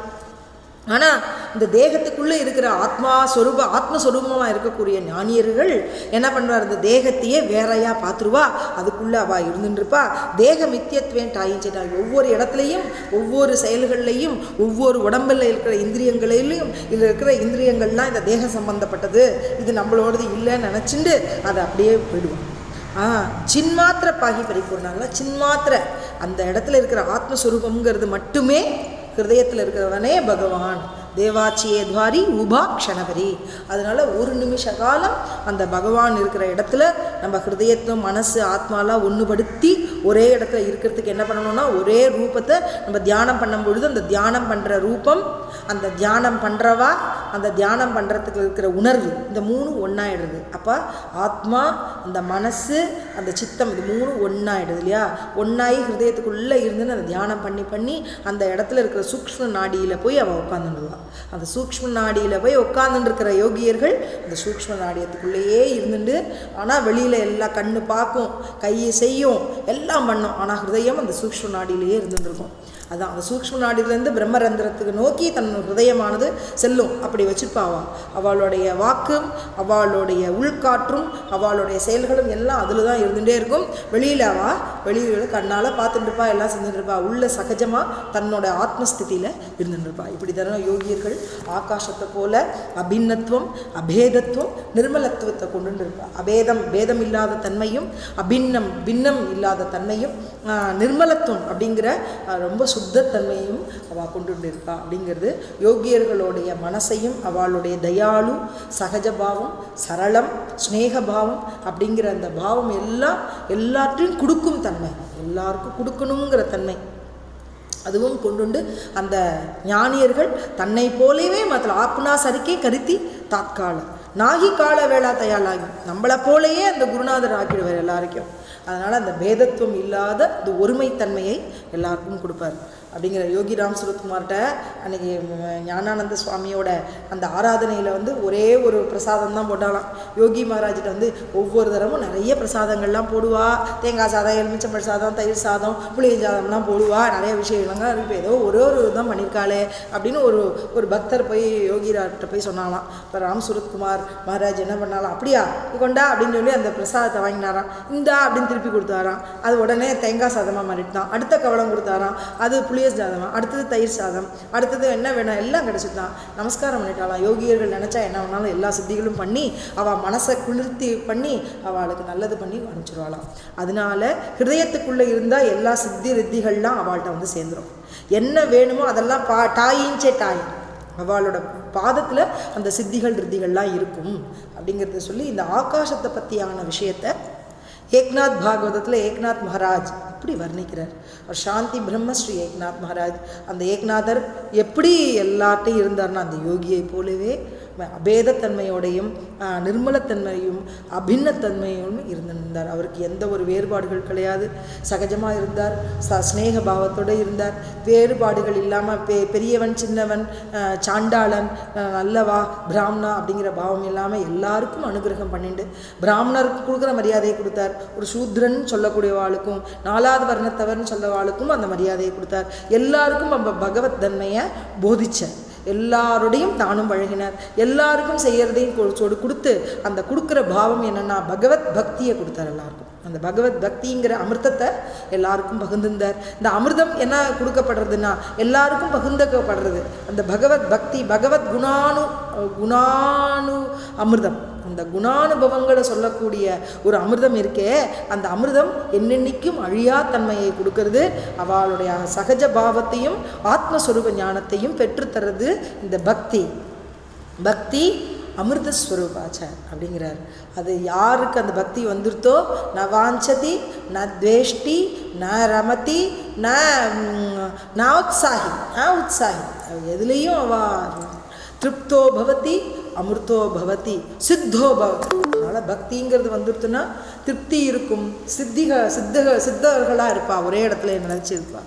ஆனால் இந்த தேகத்துக்குள்ளே இருக்கிற ஆத்மஸ்வரூபமாக இருக்கக்கூடிய ஞானியர்கள் என்ன பண்ணுவார், இந்த தேகத்தையே வேறையாக பார்த்துருவா. அதுக்குள்ளே அவள் இருந்துருப்பா. தேக மித்தியத்வேன் டாயின்ச்சா. ஒவ்வொரு இடத்துலையும் ஒவ்வொரு செயல்கள்லையும் ஒவ்வொரு உடம்பில் இருக்கிற இந்திரியங்களிலையும் இதில் இருக்கிற இந்திரியங்கள்லாம் இந்த தேக சம்பந்தப்பட்டது, இது நம்மளோடது இல்லைன்னு நினச்சிண்டு அதை அப்படியே போயிடுவான். சின்மாத்திர பாகி பரிபூர்ணாங்களா. சின்மாத்திர அந்த இடத்துல இருக்கிற ஆத்மஸ்வரூபங்கிறது மட்டுமே ஹிருதயத்தில் இருக்கிறவனே பகவான். தேவாச்சியே துவாரி உபா க்ஷணபரி. அதனால் ஒரு நிமிஷ காலம் அந்த பகவான் இருக்கிற இடத்துல நம்ம ஹிருதயத்தை மனசு ஆத்மாலாம் ஒன்றுபடுத்தி ஒரே இடத்துல இருக்கிறதுக்கு என்ன பண்ணணும்னா ஒரே ரூபத்தை நம்ம தியானம் பண்ணும் பொழுது அந்த தியானம் பண்ணுற ரூபம் அந்த தியானம் பண்ணுறவா, அந்த தியானம் பண்ணுறதுக்கு இருக்கிற உணர்வு, இந்த மூணும் ஒன்றாயிடுது. அப்போ ஆத்மா, அந்த மனசு, அந்த சித்தம், இது மூணும் ஒன்றாயிடுது இல்லையா? ஒன்றாகி ஹிருதயத்துக்குள்ளே இருந்துன்னு அந்த தியானம் பண்ணி பண்ணி அந்த இடத்துல இருக்கிற சூக்ஷ்ம நாடியில் போய் அவள் உட்காந்துடுவாள். அந்த சூக்ஷ்ம நாடியில் போய் உட்காந்துருக்கிற யோகியர்கள் அந்த சூக்ஷ்ம நாடியத்துக்குள்ளேயே இருந்துட்டு, ஆனால் வெளியில் எல்லாம் கண்ணு பார்க்கும், கையை செய்யும், எல்லாம் பண்ணும், ஆனால் ஹிருதயம் அந்த சூக்ஷ்ம நாடியிலேயே இருந்துருக்கும். அதுதான் அந்த சூக்ஷ்ம நாடியிலேருந்து பிரம்மரந்திரத்துக்கு நோக்கி தன் ஹிருதயமானது செல்லும். அப்படி வச்சுருப்பாவா. அவளுடைய வாக்கும், அவளுடைய உள்காற்றும், அவளுடைய செயல்களும் எல்லாம் அதில் தான் இருந்துகிட்டே இருக்கும். வெளியில் கண்ணால் பார்த்துட்டு இருப்பா, எல்லாம் செஞ்சுட்டு இருப்பா. உள்ள சகஜமாக தன்னோட ஆத்மஸ்திதியில் இருந்துட்டு இருப்பா. இப்படி தானே யோகியர்கள் ஆகாசத்தை போல அபின்னத்துவம், அபேதத்துவம், நிர்மலத்துவத்தை கொண்டு இருப்பா. பேதம் இல்லாத தன்மையும், பின்னம் இல்லாத தன்மையும், நிர்மலத்துவம் அப்படிங்கிற ரொம்ப சுத்தத்தன்மையும் அவள் கொண்டு இருப்பா. அப்படிங்கிறது யோகியர்களுடைய மனசையும் அவளுடைய தயாளு, சகஜபாவம், சரளம், ஸ்நேகபாவம் அப்படிங்கிற அந்த பாவம் எல்லாத்தையும் கொடுக்கும் தன்மை, எல்லாருக்கும் கொடுக்கணுங்கிற தன்மை அதுவும் கொண்டு அந்த ஞானியர்கள் தன்னை போலவே மற்ற ஆப்னா சரிக்கே கருத்தி தாத்கால நாகி கால வேளா தயாளாகி நம்மளை போலேயே அந்த குருநாதர் ஆக்கிடுவார் எல்லாருக்கும். அதனால் அந்த பேதத்துவம் இல்லாத இந்த ஒருமைத்தன்மையை எல்லாருக்கும் கொடுப்பார். அப்படிங்கிற யோகி ராம் சுரத்குமார்கிட்ட அன்றைக்கி ஞானானந்த சுவாமியோட அந்த ஆராதனையில் ஒரே ஒரு பிரசாதம் தான் போட்டாலாம். யோகி மகாராஜிட்ட ஒவ்வொரு தரமும் நிறைய பிரசாதங்கள்லாம் போடுவா. தேங்காய் சாதம், எலுமிச்சம்பழ சாதம், தயிர் சாதம், புளிய சாதம்லாம் போடுவா. நிறைய விஷயங்கள்லாம் இப்போ ஏதோ ஒரு தான் பண்ணியிருக்காளே அப்படின்னு ஒரு பக்தர் போய் யோகிரார்கிட்ட போய் சொன்னாலாம். இப்போ ராம் சுரத்குமார் மகாராஜ் என்ன பண்ணாலாம், அப்படியா கொண்டா அப்படின்னு சொல்லி அந்த பிரசாதத்தை வாங்கினாராம். இந்தா அப்படின்னு திருப்பி கொடுத்தாராம். அது உடனே தேங்காய் சாதமாக மாறிட்டான். அடுத்த கவலம் கொடுத்தாராம், அது புளிய சாதம், அடுத்தது தயிர் சாதம், அடுத்தது என்ன வேணும் எல்லாம் கிடச்சிட்டான். நமஸ்காரம் பண்ணிட்டாலாம். யோகியர்கள் நினச்சா என்ன வேணாலும் எல்லா சித்திகளும் பண்ணி அவள் மனசை குளிர்த்தி பண்ணி அவளுக்கு நல்லது பண்ணி அனுப்பிச்சிடுவாளாம். அதனால ஹிருதயத்துக்குள்ளே இருந்தால் எல்லா ரித்திகள்லாம் அவள்கிட்ட சேர்ந்துடும். என்ன வேணுமோ அதெல்லாம் டாயின்ச்சே டாயின் அவளோட பாதத்தில் அந்த ரித்திகள்லாம் இருக்கும் அப்படிங்கிறத சொல்லி இந்த ஆகாசத்தை பற்றியான விஷயத்தை ஏக்நாத் பாகவதத்தில் ஏக்நாத் மகாராஜ் இப்படி வர்ணிக்கிறார். அவர் சாந்தி பிரம்மஸ்ரீ ஏக்நாத் மகாராஜ். அந்த ஏக்நாதர் எப்படி எல்லார்ட்டையும் இருந்தார்னா அந்த யோகியை போலவே அபேதத்தன்மையோடையும் நிர்மலத்தன்மையும் அபின்னத்தன்மையும் இருந்திருந்தார். அவருக்கு எந்த ஒரு வேறுபாடுகள் கிடையாது. சகஜமாக இருந்தார், ஸ்நேக பாவத்தோடு இருந்தார். வேறுபாடுகள் இல்லாமல் பெரியவன் சின்னவன், சாண்டாளன், நல்லவா, பிராமணா அப்படிங்கிற பாவம் இல்லாமல் எல்லாருக்கும் அனுகிரகம் பண்ணிட்டு பிராமணருக்கு கொடுக்குற மரியாதையை கொடுத்தார். ஒரு சூத்ரன் சொல்லக்கூடியவாளுக்கும், நாலாவது வர்ணத்தவர்னு சொல்லவாளுக்கும் அந்த மரியாதையை கொடுத்தார். எல்லாருக்கும் நம்ம பகவத் தன்மையை போதிச்சார். எல்லாரோடையும் தானும் பழகினார். எல்லாருக்கும் செய்யறதையும் கொடுத்து அந்த கொடுக்குற பாவம் என்னென்னா பகவத் பக்தியை கொடுத்தார் எல்லாருக்கும். அந்த பகவத் பக்திங்கிற அமிர்தத்தை எல்லாருக்கும் பகிர்ந்திருந்தார். இந்த அமிர்தம் என்ன கொடுக்கப்படுறதுன்னா எல்லாருக்கும் பகிர்ந்தப்படுறது அந்த பகவத் பக்தி, பகவத் குணானு அமிர்தம். அந்த குணானுபவங்களை சொல்லக்கூடிய ஒரு அமிர்தம் இருக்கே, அந்த அமிர்தம் என்னென்னைக்கும் அழியா தன்மையை கொடுக்கறது. அவளுடைய சகஜ பாவத்தையும் ஆத்மஸ்வரூப ஞானத்தையும் பெற்றுத்தர்றது இந்த பக்தி அமிர்தஸ்வரூபாச்ச அப்படிங்கிறார். அது யாருக்கு அந்த பக்தி வந்துருத்தோ ந வாஞ்சதி ந துவேஷ்டி ந ரமதி ந உற்சாகி எதுலேயும் அவ திருப்தோ பவதி அமிர்தோ பவதி சித்தோ பவதி. அதனால் பக்திங்கிறது வந்துடுத்துன்னா திருப்தி இருக்கும். சித்தர்களாக இருப்பா, ஒரே இடத்துல நினைச்சிருப்பா.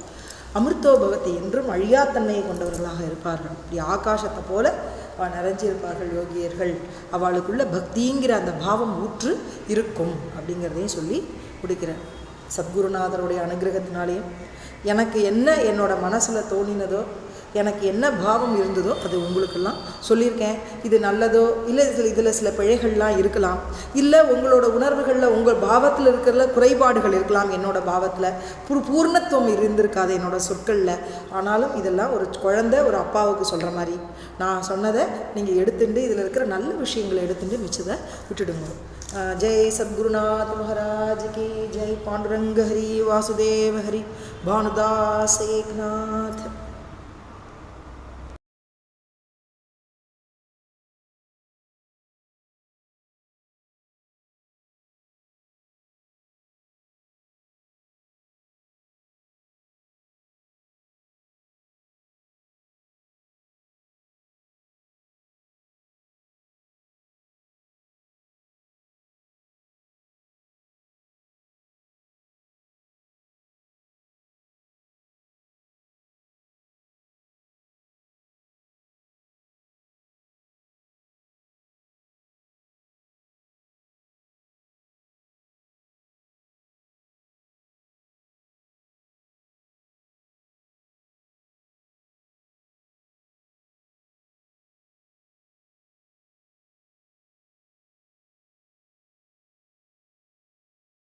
அமிர்தோ பவதி என்றும் அழியாத்தன்மையை கொண்டவர்களாக இருப்பார்கள். இப்படி ஆகாசத்தை போல நிறைஞ்சிருப்பார்கள் யோகியர்கள். அவளுக்குள்ள பக்திங்கிற அந்த பாவம் ஊற்று இருக்கும் அப்படிங்கிறதையும் சொல்லி முடிக்கிறேன். சத்குருநாதருடைய அனுகிரகத்தினாலேயும் எனக்கு என்ன என்னோட மனசில் தோணினதோ, எனக்கு என்ன பாவம் இருந்ததோ அது உங்களுக்கெல்லாம் சொல்லியிருக்கேன். இது நல்லதோ இல்லை இதில் சில பிழைகள்லாம் இருக்கலாம், இல்லை உங்களோட உணர்வுகளில் உங்கள் பாவத்தில் இருக்கிறதுல குறைபாடுகள் இருக்கலாம், என்னோடய பாவத்தில் பூர்ணத்துவம் இருந்திருக்காது என்னோடய சொற்களில். ஆனாலும் இதெல்லாம் ஒரு குழந்தை ஒரு அப்பாவுக்கு சொல்கிற மாதிரி நான் சொன்னதை நீங்கள் எடுத்துட்டு இதில் இருக்கிற நல்ல விஷயங்களை எடுத்துட்டு மிச்சதை விட்டுடுங்க. जय सद्गुरुनाथ महाराज की जय. पांडुरंग हरि वासुदेव हरि भानुदास एकनाथ.